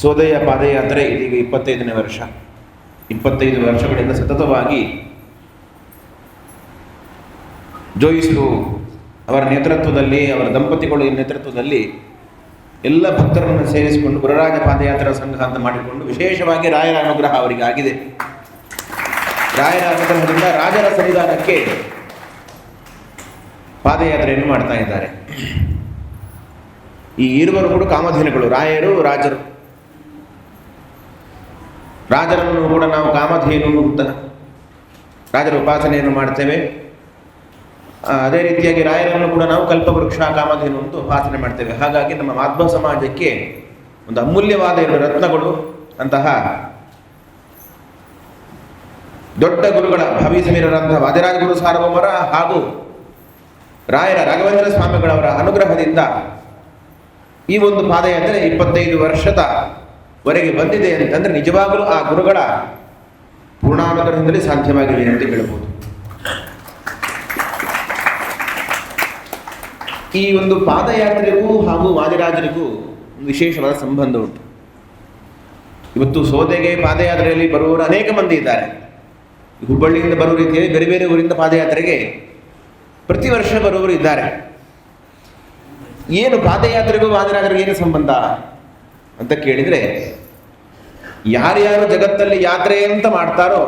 ಸೋದಯ ಪಾದಯಾತ್ರೆ ಇದೀಗ 25ನೇ ವರ್ಷ. 25 ವರ್ಷಗಳಿಂದ ಸತತವಾಗಿ ಜೋಯಿಸ್ಲು ಅವರ ನೇತೃತ್ವದಲ್ಲಿ, ಅವರ ದಂಪತಿಗಳ ನೇತೃತ್ವದಲ್ಲಿ ಎಲ್ಲ ಭಕ್ತರನ್ನು ಸೇರಿಸಿಕೊಂಡು ಗುರುರಾಜ ಪಾದಯಾತ್ರಾ ಸಂಘ ಅಂತ ಮಾಡಿಕೊಂಡು ವಿಶೇಷವಾಗಿ ರಾಯರ ಅನುಗ್ರಹ ಅವರಿಗೆ ಆಗಿದೆ. ರಾಯರ ಅನುಗ್ರಹದಿಂದ ರಾಜರ ಸನ್ನಿಧಾನಕ್ಕೆ ಪಾದಯಾತ್ರೆಯನ್ನು ಮಾಡ್ತಾ ಇದ್ದಾರೆ. ಈ ಇರುವರು ಕೂಡ ಕಾಮಧೇನುಗಳು, ರಾಯರು ರಾಜರು. ರಾಜರನ್ನು ಕೂಡ ನಾವು ಕಾಮಧೇನು ಅಂತ ರಾಜರ ಉಪಾಸನೆಯನ್ನು ಮಾಡ್ತೇವೆ. ಅದೇ ರೀತಿಯಾಗಿ ರಾಯರನ್ನು ಕೂಡ ನಾವು ಕಲ್ಪವೃಕ್ಷ ಕಾಮಧೇನು ಅಂತ ಉಪಾಸನೆ ಮಾಡ್ತೇವೆ. ಹಾಗಾಗಿ ನಮ್ಮ ಮಾಧ್ವ ಸಮಾಜಕ್ಕೆ ಒಂದು ಅಮೂಲ್ಯವಾದ 2 ರತ್ನಗಳು ಅಂತಹ ದೊಡ್ಡ ಗುರುಗಳ ಭಾವಿ ಸಮೀರರಂತಹ ವಾದಿರಾಜ ಗುರು ಸಾರ್ವಭೌಮರ ಹಾಗೂ ರಾಯರ ರಾಘವೇಂದ್ರ ಸ್ವಾಮಿಗಳವರ ಅನುಗ್ರಹದಿಂದ ಈ ಒಂದು ಪಾದಯಾತ್ರೆ 25 ವರ್ಷದವರೆಗೆ ಬಂದಿದೆ ಅಂತಂದರೆ ನಿಜವಾಗಲೂ ಆ ಗುರುಗಳ ಪೂರ್ಣಾನುಗ್ರಹದಿಂದಲೇ ಸಾಧ್ಯವಾಗಿದೆ ಅಂತ ಹೇಳ್ಬೋದು. ಈ ಒಂದು ಪಾದಯಾತ್ರೆಗೂ ಹಾಗೂ ವಾದಿರಾಜರಿಗೂ ವಿಶೇಷವಾದ ಸಂಬಂಧ ಉಂಟು. ಇವತ್ತು ಸೋದೆಗೆ ಪಾದಯಾತ್ರೆಯಲ್ಲಿ ಬರುವವರು ಅನೇಕ ಮಂದಿ ಇದ್ದಾರೆ. ಹುಬ್ಬಳ್ಳಿಯಿಂದ ಬರುವ ರೀತಿಯಲ್ಲಿ ಬೇರೆ ಬೇರೆ ಊರಿಂದ ಪಾದಯಾತ್ರೆಗೆ ಪ್ರತಿ ವರ್ಷ ಬರುವವರು ಇದ್ದಾರೆ. ಏನು ಪಾದಯಾತ್ರೆಗೂ ವಾದಿರಾಜರಿಗೂ ಏನು ಸಂಬಂಧ ಅಂತ ಕೇಳಿದರೆ, ಯಾರ್ಯಾರು ಜಗತ್ತಲ್ಲಿ ಯಾತ್ರೆ ಅಂತ ಮಾಡ್ತಾರೋ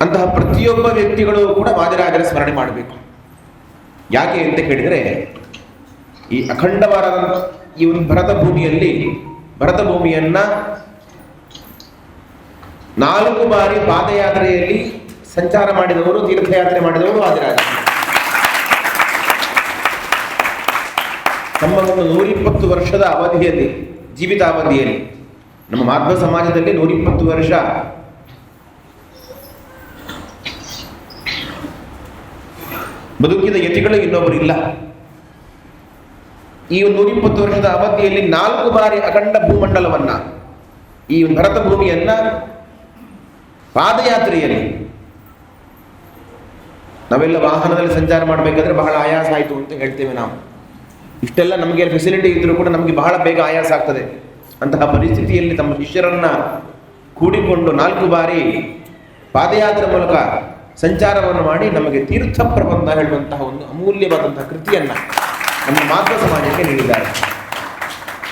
ಅಂತಹ ಪ್ರತಿಯೊಬ್ಬ ವ್ಯಕ್ತಿಗಳು ಕೂಡ ವಾದಿರಾಜರ ಸ್ಮರಣೆ ಮಾಡಬೇಕು. ಯಾಕೆ ಅಂತ ಕೇಳಿದರೆ, ಈ ಅಖಂಡವಾದ ಈ ಒಂದು ಭರತ ಭೂಮಿಯನ್ನ 4 ಬಾರಿ ಪಾದಯಾತ್ರೆಯಲ್ಲಿ ಸಂಚಾರ ಮಾಡಿದವರು, ತೀರ್ಥಯಾತ್ರೆ ಮಾಡಿದವರು ವಾದಿರಾಜ. ತಮ್ಮ ಒಂದು 120 ವರ್ಷದ ಅವಧಿಯಲ್ಲಿ, ಜೀವಿತಾವಧಿಯಲ್ಲಿ, ನಮ್ಮ ಮಾಧ್ವ ಸಮಾಜದಲ್ಲಿ 120 ವರ್ಷ ಬದುಕಿದ ಯತಿಗಳು ಇನ್ನೊಬ್ಬರು ಇಲ್ಲ. ಈ 120 ವರ್ಷದ ಅವಧಿಯಲ್ಲಿ 4 ಬಾರಿ ಅಖಂಡ ಭೂಮಂಡಲವನ್ನ, ಈ ಭರತ ಭೂಮಿಯನ್ನ ಪಾದಯಾತ್ರೆಯಲ್ಲಿ, ನಾವೆಲ್ಲ ವಾಹನದಲ್ಲಿ ಸಂಚಾರ ಮಾಡಬೇಕಾದ್ರೆ ಬಹಳ ಆಯಾಸ ಆಯಿತು ಅಂತ ಹೇಳ್ತೇವೆ ನಾವು. ಇಷ್ಟೆಲ್ಲ ನಮಗೆ ಫೆಸಿಲಿಟಿ ಇದ್ರೂ ಕೂಡ ನಮಗೆ ಬಹಳ ಬೇಗ ಆಯಾಸ ಆಗ್ತದೆ. ಅಂತಹ ಪರಿಸ್ಥಿತಿಯಲ್ಲಿ ತಮ್ಮ ಶಿಷ್ಯರನ್ನ ಕೂಡಿಕೊಂಡು 4 ಬಾರಿ ಪಾದಯಾತ್ರೆ ಮೂಲಕ ಸಂಚಾರವನ್ನು ಮಾಡಿ ನಮಗೆ ತೀರ್ಥ ಪ್ರಬಂಧ ಹೇಳುವಂತಹ ಒಂದು ಅಮೂಲ್ಯವಾದಂತಹ ಕೃತಿಯನ್ನು ನಮ್ಮ ಮಾಧ್ವ ಸಮಾಜಕ್ಕೆ ನೀಡಿದ್ದಾರೆ.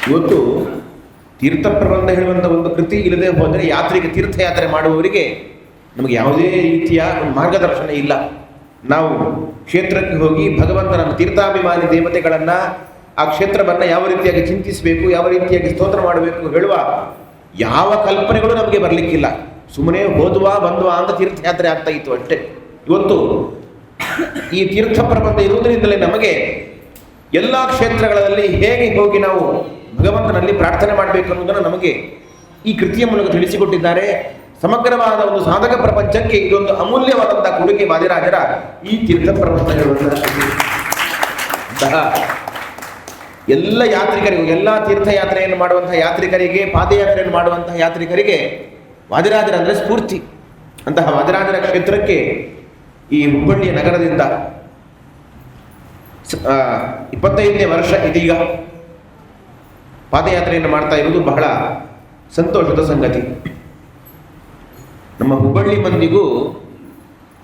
ಇವತ್ತು ತೀರ್ಥ ಪ್ರಬಂಧ ಹೇಳುವಂಥ ಒಂದು ಕೃತಿ ಇಲ್ಲದೆ ಹೋದರೆ ಯಾತ್ರೆಗೆ ತೀರ್ಥಯಾತ್ರೆ ಮಾಡುವವರಿಗೆ ನಮಗೆ ಯಾವುದೇ ರೀತಿಯ ಒಂದು ಮಾರ್ಗದರ್ಶನ ಇಲ್ಲ. ನಾವು ಕ್ಷೇತ್ರಕ್ಕೆ ಹೋಗಿ ಭಗವಂತನ ತೀರ್ಥಾಭಿಮಾನಿ ದೇವತೆಗಳನ್ನು, ಆ ಕ್ಷೇತ್ರವನ್ನು ಯಾವ ರೀತಿಯಾಗಿ ಚಿಂತಿಸಬೇಕು, ಯಾವ ರೀತಿಯಾಗಿ ಸ್ತೋತ್ರ ಮಾಡಬೇಕು ಹೇಳುವ ಯಾವ ಕಲ್ಪನೆಗಳು ನಮಗೆ ಬರಲಿಕ್ಕಿಲ್ಲ. ಸುಮ್ಮನೆ ಹೋದ್ವಾ ಬಂದ್ವಾ ಅಂತ ತೀರ್ಥಯಾತ್ರೆ ಆಗ್ತಾ ಇತ್ತು ಅಷ್ಟೇ. ಇವತ್ತು ಈ ತೀರ್ಥ ಪ್ರಬಂಧ ಇರುವುದರಿಂದಲೇ ನಮಗೆ ಎಲ್ಲ ಕ್ಷೇತ್ರಗಳಲ್ಲಿ ಹೇಗೆ ಹೋಗಿ ನಾವು ಭಗವಂತನಲ್ಲಿ ಪ್ರಾರ್ಥನೆ ಮಾಡಬೇಕು ಅನ್ನೋದನ್ನು ನಮಗೆ ಈ ಕೃತಿಯ ಮೂಲಕ ತಿಳಿಸಿಕೊಟ್ಟಿದ್ದಾರೆ. ಸಮಗ್ರವಾದ ಒಂದು ಸಾಧಕ ಪ್ರಪಂಚಕ್ಕೆ ಇದೊಂದು ಅಮೂಲ್ಯವಾದಂತಹ ಕೊಡುಗೆ ವಾದಿರಾಜರ ಈ ತೀರ್ಥ ಪ್ರಬಂಧ ಹೇಳುವಂತಹ ಎಲ್ಲ ಯಾತ್ರಿಕರಿಗೂ, ಎಲ್ಲ ತೀರ್ಥಯಾತ್ರೆಯನ್ನು ಮಾಡುವಂತಹ ಯಾತ್ರಿಕರಿಗೆ, ಪಾದಯಾತ್ರೆಯನ್ನು ಮಾಡುವಂತಹ ಯಾತ್ರಿಕರಿಗೆ ವಾದಿರಾಜರ ಅಂದರೆ ಸ್ಫೂರ್ತಿ. ಅಂತಹ ವಾದಿರಾಜರ ಕ್ಷೇತ್ರಕ್ಕೆ ಈ ಹುಬ್ಬಳ್ಳಿಯ ನಗರದಿಂದ 25ನೇ ವರ್ಷ ಇದೀಗ ಪಾದಯಾತ್ರೆಯನ್ನು ಮಾಡ್ತಾ ಇರುವುದು ಬಹಳ ಸಂತೋಷದ ಸಂಗತಿ. ನಮ್ಮ ಹುಬ್ಬಳ್ಳಿ ಮಂದಿಗೂ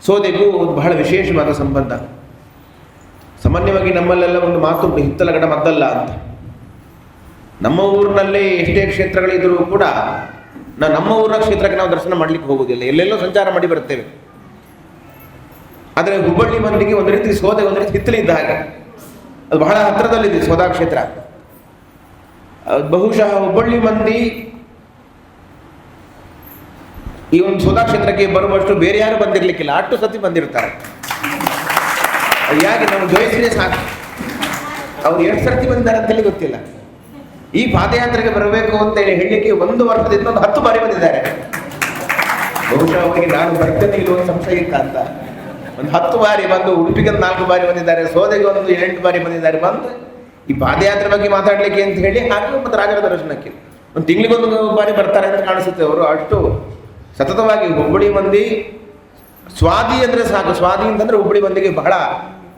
ಸೋದೆಗೂ ಬಹಳ ವಿಶೇಷವಾದ ಸಂಬಂಧ. ಸಾಮಾನ್ಯವಾಗಿ ನಮ್ಮಲ್ಲೆಲ್ಲ ಒಂದು ಮಾತುಂಟು, ಹಿತ್ತಲಗಡ ಮದ್ದಲ್ಲ ಅಂತ. ನಮ್ಮ ಊರಿನಲ್ಲೇ ಎಷ್ಟೇ ಕ್ಷೇತ್ರಗಳಿದ್ರೂ ಕೂಡ ನಮ್ಮ ಊರಿನ ಕ್ಷೇತ್ರಕ್ಕೆ ನಾವು ದರ್ಶನ ಮಾಡಲಿಕ್ಕೆ ಹೋಗುವುದಿಲ್ಲ, ಎಲ್ಲೆಲ್ಲೋ ಸಂಚಾರ ಮಾಡಿ ಬರ್ತೇವೆ. ಆದರೆ ಹುಬ್ಬಳ್ಳಿ ಮಂದಿಗೆ ಒಂದು ರೀತಿ ಸೋದೆ, ಒಂದು ರೀತಿ ಹಿತ್ತಲಿದ್ದ ಹಾಗೆ. ಅದು ಬಹಳ ಹತ್ತಿರದಲ್ಲಿದೆ ಸೋದಾ ಕ್ಷೇತ್ರ. ಬಹುಶಃ ಹುಬ್ಬಳ್ಳಿ ಮಂದಿ ಈ ಒಂದು ಸೋದಾ ಕ್ಷೇತ್ರಕ್ಕೆ ಬರುವಷ್ಟು ಬೇರೆ ಯಾರು ಬಂದಿರಲಿಕ್ಕಿಲ್ಲ, ಅಷ್ಟು ಸತಿ ಬಂದಿರ್ತಾರೆ. ಅದು ಯಾಕೆ ನಾವು ಜೋಯಿಸ್ರೆ ಸಾಕು. ಅವ್ರು ಎಷ್ಟು ಸರ್ತಿ ಬಂದಿದ್ದಾರೆ ಅಂತೇಳಿ ಗೊತ್ತಿಲ್ಲ. ಈ ಪಾದಯಾತ್ರೆಗೆ ಬರಬೇಕು ಅಂತ ಹೇಳಲಿಕ್ಕೆ 1 ವರ್ಷದಿಂದ 10 ಬಾರಿ ಬಂದಿದ್ದಾರೆ. ಬಹುಶಃ ಅವರಿಗೆ ನಾನು ಬರ್ತೇನೆ ಇಲ್ಲೋ ಸಂಶಯ ಇತ್ತ ಅಂತ. ಒಂದು 10 ಬಾರಿ ಬಂದು, ಉಡುಪಿಗೆ 4 ಬಾರಿ ಬಂದಿದ್ದಾರೆ, ಸೋದೆಗೆ ಒಂದು 8 ಬಾರಿ ಬಂದಿದ್ದಾರೆ. ಬಂದು ಈ ಪಾದಯಾತ್ರೆ ಬಗ್ಗೆ ಮಾತಾಡಲಿಕ್ಕೆ ಅಂತ ಹೇಳಿ ಹಾಗೆ ಮತ್ತು ರಾಜರ ದರ್ಶನಕ್ಕೆ ಒಂದು ತಿಂಗಳಿಗೊಂದು ಬಾರಿ ಬರ್ತಾರೆ ಅಂತ ಕಾಣಿಸುತ್ತೆ. ಅವರು ಅಷ್ಟು ಸತತವಾಗಿ ಹುಬ್ಬಳ್ಳಿ ಮಂದಿ ಸ್ವಾದಿ ಅಂದರೆ ಸಾಕು. ಸ್ವಾದಿ ಅಂತಂದ್ರೆ ಹುಬ್ಬಳ್ಳಿ ಮಂದಿಗೆ ಬಹಳ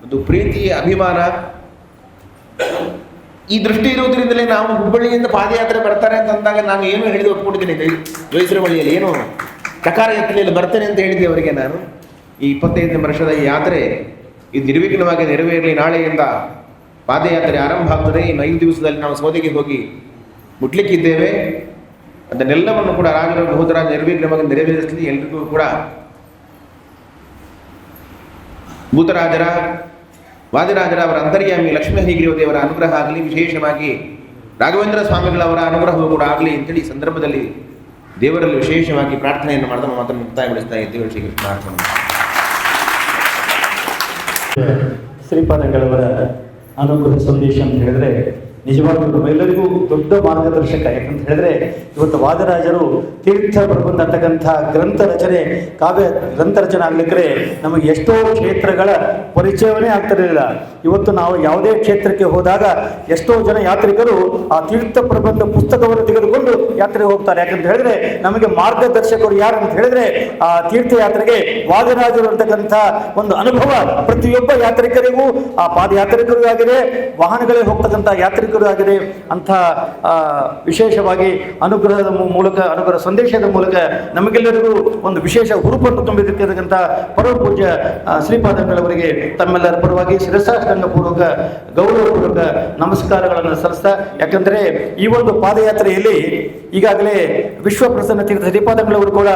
ಒಂದು ಪ್ರೀತಿ, ಅಭಿಮಾನ. ಈ ದೃಷ್ಟಿ ಇರುವುದರಿಂದಲೇ ನಾವು ಹುಬ್ಬಳ್ಳಿಯಿಂದ ಪಾದಯಾತ್ರೆ ಬರ್ತಾರೆ ಅಂತ ಅಂದಾಗ ನಾನು ಏನು ಹೇಳಿದೆ ಒಪ್ಕೊಂಡಿದ್ದೀನಿ. ಜೋಯಿಸ್ರ ಬಳಿಯಲ್ಲಿ ಏನು ಚಕಾರ ಎತ್ತಲಿಲ್ಲ, ಬರ್ತೇನೆ ಅಂತ ಹೇಳಿದ್ದೆ ಅವರಿಗೆ ನಾನು. ಈ 25ನೇ ವರ್ಷದ ಈ ಯಾತ್ರೆ ಇದು ನಿರ್ವಿಘ್ನವಾಗಿ ನೆರವೇರಲಿ. ನಾಳೆಯಿಂದ ಪಾದಯಾತ್ರೆ ಆರಂಭ ಆಗ್ತದೆ. ಇನ್ನು 5 ದಿವಸದಲ್ಲಿ ನಾವು ಸೋದೆಗೆ ಹೋಗಿ ಮುಟ್ಲಿಕ್ಕಿದ್ದೇವೆ. ಅದನ್ನೆಲ್ಲವನ್ನು ಕೂಡ ರಾಜರ ಬಹುಧರಾಜ ನಿರ್ವಿಘ್ನವಾಗಿ ನೆರವೇರಿಸಲಿ. ಎಲ್ರಿಗೂ ಕೂಡ ಭೂತರಾಜರ, ವಾದಿರಾಜರ, ಅವರ ಅಂತರ್ಯಾಮಿ ಲಕ್ಷ್ಮೀ ಹರಿಗ್ರೀವ ದೇವರ ಅನುಗ್ರಹ ಆಗಲಿ. ವಿಶೇಷವಾಗಿ ರಾಘವೇಂದ್ರ ಸ್ವಾಮಿಗಳವರ ಅನುಗ್ರಹವೂ ಕೂಡ ಆಗಲಿ ಅಂತೇಳಿ ಈ ಸಂದರ್ಭದಲ್ಲಿ ದೇವರಲ್ಲಿ ವಿಶೇಷವಾಗಿ ಪ್ರಾರ್ಥನೆಯನ್ನು ಮಾಡ್ತಾ ಮಾತನ್ನು ಮುಕ್ತಾಯಗೊಳಿಸ್ತಾ ಇದ್ದೇವೆ. ಶ್ರೀಕೃಷ್ಣ. ಶ್ರೀಪಾದಂಗಳವರ ಅನುಗ್ರಹ ಸಂದೇಶ ಅಂತ ಹೇಳಿದ್ರೆ ನಿಜವಾಗ್ಲೂ ನಮ್ಮೆಲ್ಲರಿಗೂ ದೊಡ್ಡ ಮಾರ್ಗದರ್ಶಕ. ಯಾಕಂತ ಹೇಳಿದ್ರೆ ಇವತ್ತು ವಾದರಾಜರು ತೀರ್ಥ ಪ್ರಬಂಧ ಅಂತಕ್ಕಂಥ ಗ್ರಂಥ ರಚನೆ, ಕಾವ್ಯ ಗ್ರಂಥ ರಚನೆ ಆಗ್ಲಿಕ್ಕೆ ನಮಗೆ ಎಷ್ಟೋ ಕ್ಷೇತ್ರಗಳ ಪರಿಚಯವೇ ಆಗ್ತಿರಲಿಲ್ಲ. ಇವತ್ತು ನಾವು ಯಾವುದೇ ಕ್ಷೇತ್ರಕ್ಕೆ ಹೋದಾಗ ಎಷ್ಟೋ ಜನ ಯಾತ್ರಿಕರು ಆ ತೀರ್ಥ ಪ್ರಬಂಧ ಪುಸ್ತಕವನ್ನು ತೆಗೆದುಕೊಂಡು ಯಾತ್ರೆಗೆ ಹೋಗ್ತಾರೆ. ಯಾಕಂತ ಹೇಳಿದ್ರೆ ನಮಗೆ ಮಾರ್ಗದರ್ಶಕರು ಯಾರು ಅಂತ ಹೇಳಿದ್ರೆ ಆ ತೀರ್ಥಯಾತ್ರೆಗೆ ವಾದರಾಜರು ಅಂತಕ್ಕಂಥ ಒಂದು ಅನುಭವ ಪ್ರತಿಯೊಬ್ಬ ಯಾತ್ರಿಕರಿಗೂ, ಆ ಪಾದಯಾತ್ರಿಕರಿಗೂ ಆಗಿದೆ, ವಾಹನಗಳಲ್ಲಿ ಹೋಗ್ತಕ್ಕಂಥ ಯಾತ್ರಿಕರು ಆಗಿದೆ. ಅಂಥ ವಿಶೇಷವಾಗಿ ಅನುಗ್ರಹದ ಮೂಲಕ, ಅನುಗ್ರಹ ಸಂದೇಶದ ಮೂಲಕ ನಮಗೆಲ್ಲರಿಗೂ ಒಂದು ವಿಶೇಷ ಹುರುಪನ್ನು ತುಂಬಿದಿರ್ತಕ್ಕಂಥ ಪರಮ ಪೂಜ್ಯ ಶ್ರೀಪಾದಂಗಳವರಿಗೆ ತಮ್ಮೆಲ್ಲರ ಪರವಾಗಿ ಶಿರಸಾಷ್ಟಾಂಗ ಪೂರ್ವಕ ಗೌರವಪೂರ್ವಕ ನಮಸ್ಕಾರಗಳನ್ನು ಸಲ್ಲಿಸ್ತಾ, ಯಾಕಂದರೆ ಈ ಒಂದು ಪಾದಯಾತ್ರೆಯಲ್ಲಿ ಈಗಾಗಲೇ ವಿಶ್ವ ಪ್ರಸನ್ನ ತೀರ್ಥ ಶ್ರೀಪಾದಂಗಳವರು ಕೂಡ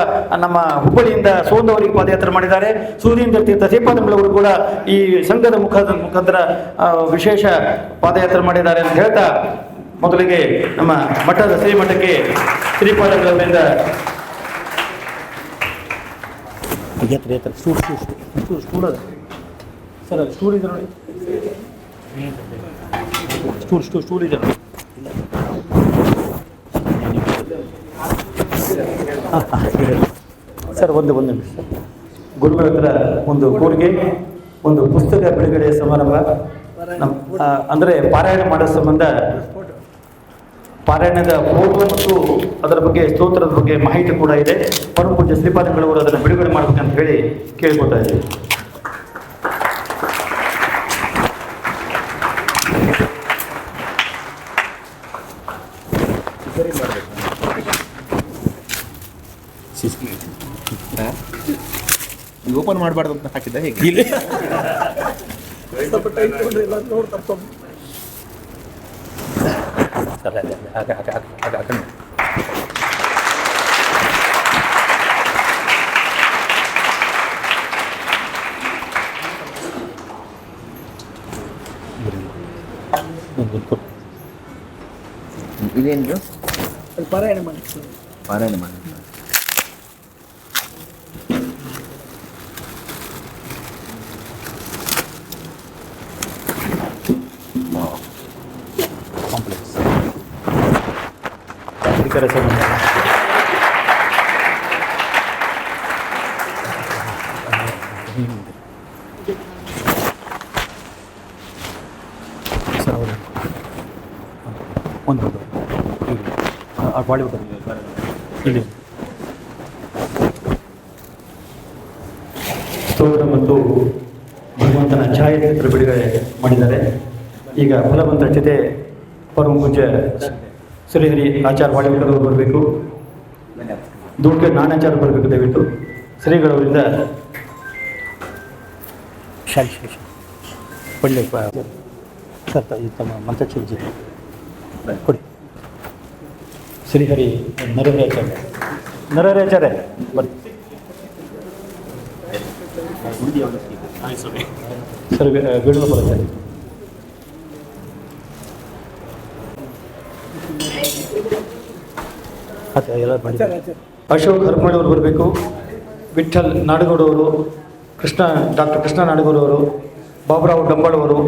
ನಮ್ಮ ಹುಬ್ಬಳ್ಳಿಯಿಂದ ಸೋಂದವರಿಗೆ ಪಾದಯಾತ್ರೆ ಮಾಡಿದ್ದಾರೆ. ಸೂರ್ಯೇಂದ್ರ ತೀರ್ಥ ಶ್ರೀಪಾದಂಗಳವರು ಕೂಡ ಈ ಸಂಘದ ಮುಖಾಂತರ ವಿಶೇಷ ಪಾದಯಾತ್ರೆ ಮಾಡಿದ್ದಾರೆ ಅಂತ ಹೇಳ್ತಾ, ಮೊದಲಿಗೆ ನಮ್ಮ ಮಠದ ಶ್ರೀಮಠಕ್ಕೆ ಶ್ರೀಪಾದಂಗಳವರಿಂದ ಸರ್ ಸ್ಟೂಲ್ ಇದೆ ನೋಡಿ, ಸ್ಟೂಲ್ ಇದೆ ನೋಡಿ. ಸರ್ ಒಂದು ನಿಮಿಷ. ಗುರುಗಳ ಹತ್ರ ಒಂದು ಕೋರಿಕೆ, ಒಂದು ಪುಸ್ತಕ ಬಿಡುಗಡೆ ಸಮಾರಂಭ ಅಂದರೆ ಪಾರಾಯಣ ಮಾಡೋ ಸಂಬಂಧ ಪಾರಾಯಣದ ಫೋಟೋ ಮತ್ತು ಅದರ ಬಗ್ಗೆ ಸ್ತೋತ್ರದ ಬಗ್ಗೆ ಮಾಹಿತಿ ಕೂಡ ಇದೆ. ಪರಮ ಪೂಜ್ಯ ಶ್ರೀಪಾದಂಗಳವರು ಅದನ್ನು ಬಿಡುಗಡೆ ಮಾಡಬೇಕಂತ ಹೇಳಿ ಕೇಳ್ಕೊತಾ ಇದ್ದೀವಿ. ಓಪನ್ ಮಾಡಬಾರ್ದು ಅಂತ ಹಾಕಿದ್ದ ಹೇಗೆ? ಇದೇನು ಪಾರಾಯಣ ಮಾಡಿ ಪಾರಾಯಣ ಮಾಡಿ. ಕಾಂಪ್ಲೆಕ್ಸ್ ಯಾತ್ರಿಕರ ಸಂಬಂಧ ಸರ್ ಅವರು ಒಂದು ಬಾಲಿವುಡ್ ಇಲ್ಲಿ ಸ್ತೋತ್ರ ಮತ್ತು ಭಗವಂತನ ಛಾಯಾಚಿತ್ರ ಬಿಡುಗಡೆ ಮಾಡಿದ್ದಾರೆ. ಈಗ ಫಲವಂತ ಚಿತೆ ಪರಮ ಪೂಜ್ಯ ಶ್ರೀಹರಿ ಆಚಾರ್ಯ ಬಾಲಿವುಡ್ಡವರು ಬರಬೇಕು, ದುಡ್ಡು ನಾನಾಚಾರ ಬರಬೇಕು ದಯವಿಟ್ಟು. ಶ್ರೀಗಳವರಿಂದ ಒಳ್ಳೆ ಸರ್ ತಮ್ಮ ಮಂತ್ರಚರ್ಜಿ ಕೊಡಿ. ಶ್ರೀಹರಿ ನರಹರಿಯಾಚಾರ್ಯ ಬನ್ನಿ ಸರ್, ಬೇಡುವ ಬರುತ್ತೆ. ಎಲ್ಲ ಮಾಡಿದ್ದಾರೆ. ಅಶೋಕ್ ಹರ್ಮಳವರು ಬರಬೇಕು, ವಿಠಲ್ ನಾಡಗೌಡವರು, ಡಾಕ್ಟರ್ ಕೃಷ್ಣ ನಾಡಗೌಡವರು, ಬಾಬುರಾವ್ ಡಂಬಾಳವರು,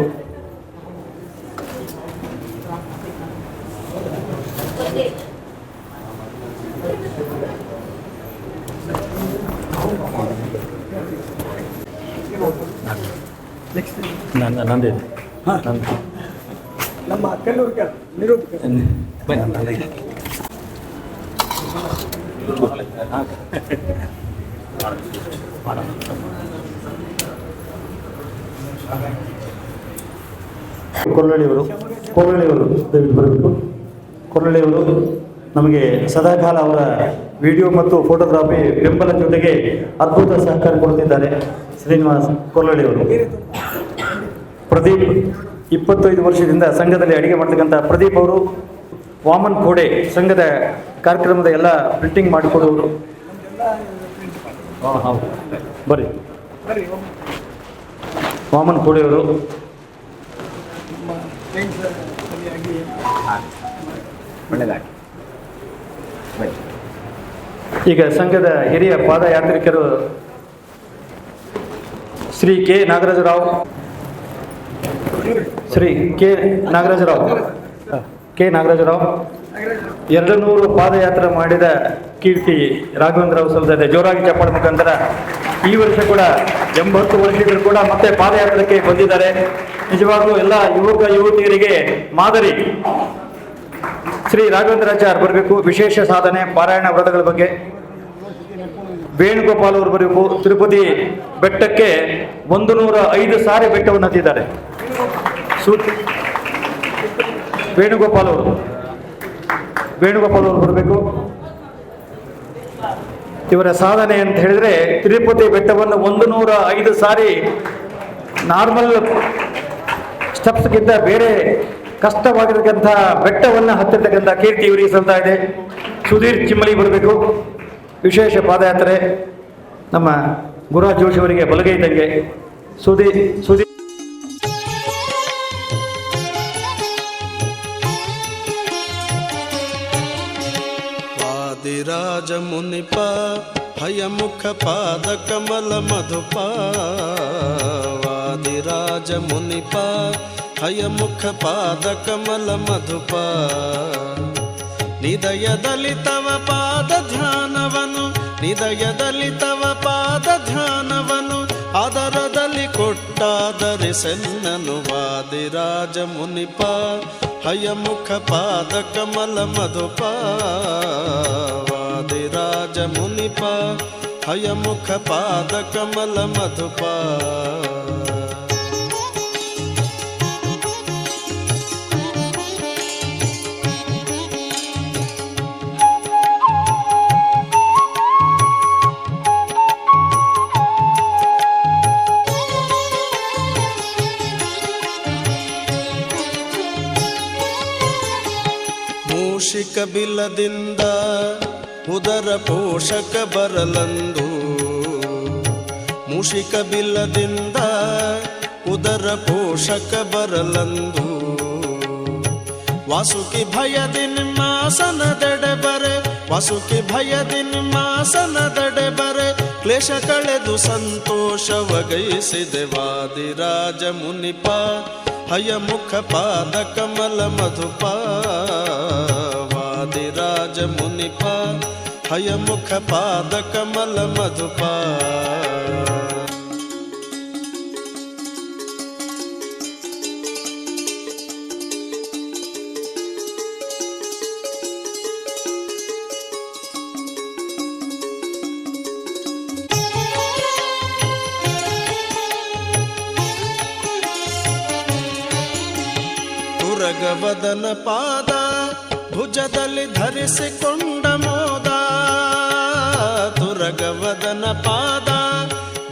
ನಂದೇ ನಮ್ಮ ಕಲ್ಲೂರು ನಿರೂಪಕ ಕೊರಳಳ್ಳಿಯವರು ದಯವಿಟ್ಟು ಬರಬೇಕು. ಕೊರಳಳ್ಳಿಯವರು ನಮಗೆ ಸದಾಕಾಲ ಅವರ ವಿಡಿಯೋ ಮತ್ತು ಫೋಟೋಗ್ರಾಫಿ ಬೆಂಬಲ ಜೊತೆಗೆ ಅದ್ಭುತ ಸಹಕಾರ ಕೊಡ್ತಿದ್ದಾರೆ. ಶ್ರೀನಿವಾಸ್ ಕೊರಳಳ್ಳಿಯವರು. ಪ್ರದೀಪ್ 25 ವರ್ಷದಿಂದ ಸಂಘದಲ್ಲಿ ಅಡಿಗೆ ಮಾಡ್ತಕ್ಕಂಥ ಪ್ರದೀಪ್ ಅವರು. ವಾಮನ್ ಖೋಡೆ ಸಂಘದ ಕಾರ್ಯಕ್ರಮದ ಎಲ್ಲ ಪ್ರಿಂಟಿಂಗ್ ಮಾಡಿಕೊಡುವರು. ಹೌದು ಬರ್ರಿ. ವಾಮನ್ ಖೋಡೆಯವರು. ಈಗ ಸಂಘದ ಹಿರಿಯ ಪಾದಯಾತ್ರಿಕರು ಶ್ರೀ ಕೆ ನಾಗರಾಜರಾವ್ ಕೆ ನಾಗರಾಜರಾವ್ 200 ಪಾದಯಾತ್ರೆ ಮಾಡಿದ ಕೀರ್ತಿ ರಾಘವೇಂದ್ರ ಸಲ್ಲಿಸಿದೆ. ಜೋರಾಗಿ ಚಪ್ಪಾಳೆ ಮುಖಾಂತರ ಈ ವರ್ಷ ಕೂಡ 80 ವರ್ಷಗಳು ಕೂಡ ಮತ್ತೆ ಪಾದಯಾತ್ರಕ್ಕೆ ಬಂದಿದ್ದಾರೆ. ನಿಜವಾಗ್ಲೂ ಎಲ್ಲ ಯುವಕ ಯುವತಿಯರಿಗೆ ಮಾದರಿ ಶ್ರೀ ರಾಘವೇಂದ್ರಾಚಾರ್ಯ ಬರಬೇಕು. ವಿಶೇಷ ಸಾಧನೆ ಪಾರಾಯಣ ವ್ರತಗಳ ಬಗ್ಗೆ ವೇಣುಗೋಪಾಲ್ ಅವರು ಬರಬೇಕು. ತಿರುಪತಿ ಬೆಟ್ಟಕ್ಕೆ 105 ಸಾರಿ ಬೆಟ್ಟವನ್ನು ಹತ್ತಿದ್ದಾರೆ. ವೇಣುಗೋಪಾಲ್ ಅವರು ಬರಬೇಕು. ಇವರ ಸಾಧನೆ ಅಂತ ಹೇಳಿದ್ರೆ ತಿರುಪತಿ ಬೆಟ್ಟವನ್ನು 105 ಸಾರಿ ನಾರ್ಮಲ್ ಸ್ಟೆಪ್ಸ್ಗಿಂತ ಬೇರೆ ಕಷ್ಟವಾಗಿರತಕ್ಕಂಥ ಬೆಟ್ಟವನ್ನು ಹತ್ತಿರ್ತಕ್ಕಂಥ ಕೀರ್ತಿ ಇವರಿಗೆ ಸಲ್ತಾ ಇದೆ. ಸುಧೀರ್ ಚಿಮ್ಮಲಿ ಬರಬೇಕು. ವಿಶೇಷ ಪಾದಯಾತ್ರೆ ನಮ್ಮ ಗುರುರಾಜ್ ಜೋಶಿ ಅವರಿಗೆ ಬಲಗೈ ಇದ್ದಂಗೆ. ಸುಧೀರ್ ವಾದಿರಾಜ ಮುನಿಪ ಹಯಮುಖ ಪಾದ ಕಮಲ ಮಧುಪ. ವಾದಿರಾಜ ಮುನಿಪ ಹಯಮುಖ ಪಾದ ಕಮಲ ಮಧುಪ. ನಿದಯದಲ್ಲಿ ತವ ಪಾದ ಧ್ಯಾನವನು, ನಿದಯದಲ್ಲಿ ತವ ಪಾದ ಧ್ಯಾನವನು, ಆದರದಲ್ಲಿ ಕೊಟ್ಟಾದರೆ ಸೆನ್ನನು. ವಾದಿರಾಜ ಮುನಿಪ ಹಯಮುಖ ಪಾದ ಕಮಲ ಮಧುಪ. ವಾದಿರಾಜ ಮುನಿಪ ಹಯಮುಖ ಪಾದ ಕಮಲ ಮಧುಪ. ಮೂಷಿಕ ಬಿಲದಿಂದ ಉದರ ಪೋಷಕ ಬರಲಂದು. ಮೂಷಿಕ ಬಿಲ್ಲದಿಂದ ಉದರ ಪೋಷಕ ಬರಲಂದು. ವಾಸುಕಿ ಭಯದಿ ನಿಮ್ಮಾಸನದೆಡೆ ಬರೆ, ವಾಸುಕಿ ಭಯದಿ ನಿಮ್ಮಾಸನದೆಡೆ ಬರೆ, ಕ್ಲೇಶ ಕಳೆದು ಸಂತೋಷವಗೈಸಿದೆ. ವಾದಿರಾಜ ಮುನಿಪ ಹಯಮುಖ ಪಾದ ಕಮಲ ಮಧುಪ. ವಾದಿರಾಜ ಮುನಿಪ ಹಯಮುಖ ಪಾದ ಕಮಲ ಮಧುಪ. ತುರಗವದನ ಪಾದ ಭುಜದಲ್ಲಿ ಧರಿಸಿಕೊಂಡ ಮೋದ. ತುರಗವದನ ಪಾದ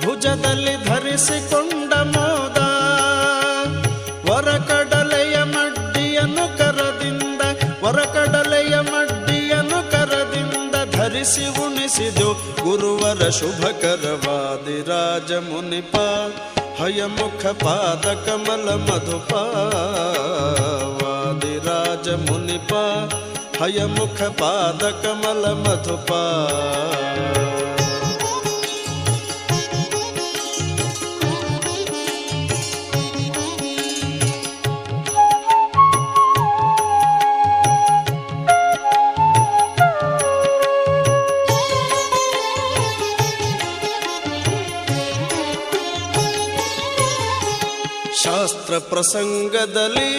ಭುಜದಲ್ಲಿ ಧರಿಸಿಕೊಂಡ ಮೋದ. ವರಕಡಲೆಯ ಮಡ್ಡಿಯನ್ನು ಕರದಿಂದ, ವರಕಡಲೆಯ ಮಡ್ಡಿಯನ್ನು ಕರದಿಂದ ಧರಿಸಿ ಉಣಿಸಿದು ಗುರುವರ ಶುಭಕರ. ವಾದಿರಾಜ ಮುನಿಪ ಹಯಮುಖ ಪಾದ ಕಮಲ ಮಧುಪ. ವಾದಿರಾಜ ಮುನಿಪ ಹಯಮುಖ ಪಾದ ಕಮಲ ಮಧುಪ. ಶಾಸ್ತ್ರ ಪ್ರಸಂಗದಲ್ಲಿ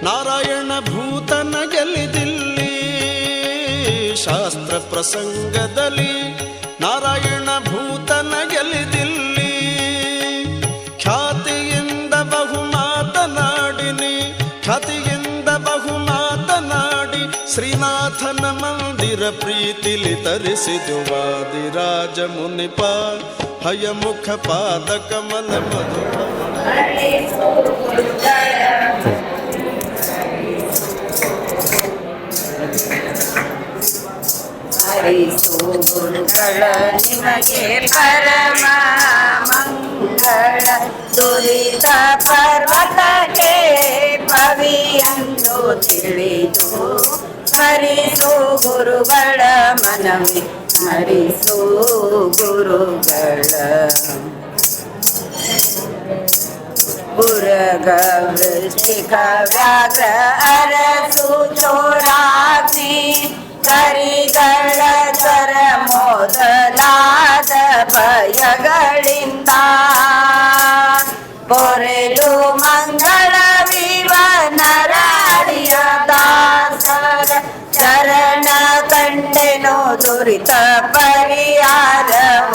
ನಾರಾಯಣ ಭೂತನ ಗೆಲ್ಲಿದಿಲ್ಲಿ. ಶಾಸ್ತ್ರ ಪ್ರಸಂಗದಲ್ಲಿ ನಾರಾಯಣ ಭೂತನ ಗೆಲ್ಲಿದಿಲ್ಲಿ. ಖ್ಯಾತಿಯಿಂದ ಬಹು ಮಾತನಾಡಿನಿ, ಖ್ಯಾತಿಯಿಂದ ಬಹು ಮಾತನಾಡಿ ಶ್ರೀನಾಥನ ಮಂದಿರ ಪ್ರೀತಿಲಿ ತರಿಸಿದು. ವಾದಿರಾಜ ಮುನಿಪ ಹಯಮುಖ ಪಾದ ಕಮಲ ಮಧುಪ. ಹರಿಸು ಗುರುಗಳ ನಿಮಗೆ ಪರಮ ಮಂಗಳ. ದುರಿತ ಪರ್ವತಕ್ಕೆ ಪವಿಯಂದು ತಿಳಿದು ಹರಿಸು ಗುರುಗಳ ಮನವಿ. ಹರಿಸು ಗುರುಗಳ ಗುರಗ ವೃಶ್ಚಿಕ ವ್ಯಾಘ್ರ ಅರಸು ಚೋರಾಗ್ನಿ ಕರಿಗಳ ಜ್ವರ ಮೊದಲಾದ ಭಯಗಳಿಂದ ಪೊರೆದು ಮಂಗಳ ವಿವನರಾಡಿಯ ದಾಸರ ಶರಣ ಕಂಡೆನು ದುರಿತ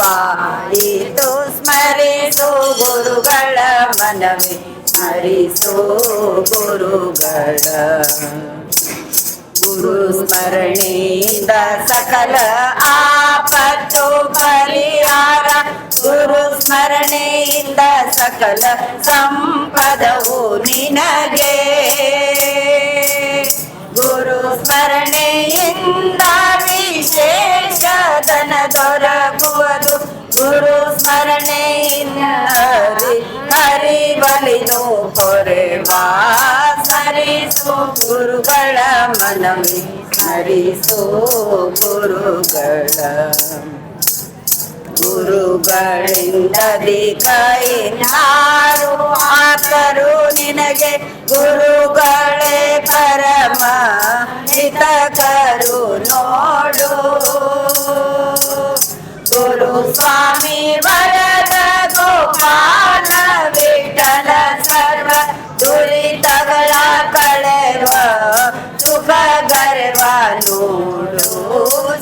ಪರಿಹಾರವಾಯಿತು ಸ್ಮರಿಸು ಗುರುಗಳ ಮನವೇ ಸ್ಮರಿಸು ಗುರುಗಳ ಗುರು ಸ್ಮರಣೆಯಿಂದ ಸಕಲ ಆಪತ್ತು ಪರಿಹಾರ ಗುರು ಸ್ಮರಣೆಯಿಂದ ಸಕಲ ಸಂಪದವು ನಿನಗೆ ಗುರು ಸ್ಮರಣೆಯಿಂದ ವಿಶೇಷ ಧನ ದೊರಕುವುದು ಗುರು ಸ್ಮರಣೆಯಿಂದ ಹರಿವಲಿದು ಹೊರೆವಾ ಸ್ಮರಿಸು ಗುರುಗಳ ಮನವಿ ಸ್ಮರಿಸು ಗುರುಗಳ ಗುರುಗಳಿಂದದಿ ಕೈನಾರು ಆತರು ನಿನಗೆ ಗುರುಗಳೇ ಪರಮ ಹಿತಕರು ನೋಡು ಗುರು ಸ್ವಾಮಿ ವರದ ಗೋಪಾಲ ವಿಠಲ ಸರ್ವ ದುರಿತಗಳ ಕಳೆವ ಸುಖ ಗರ್ವ ನೋಡು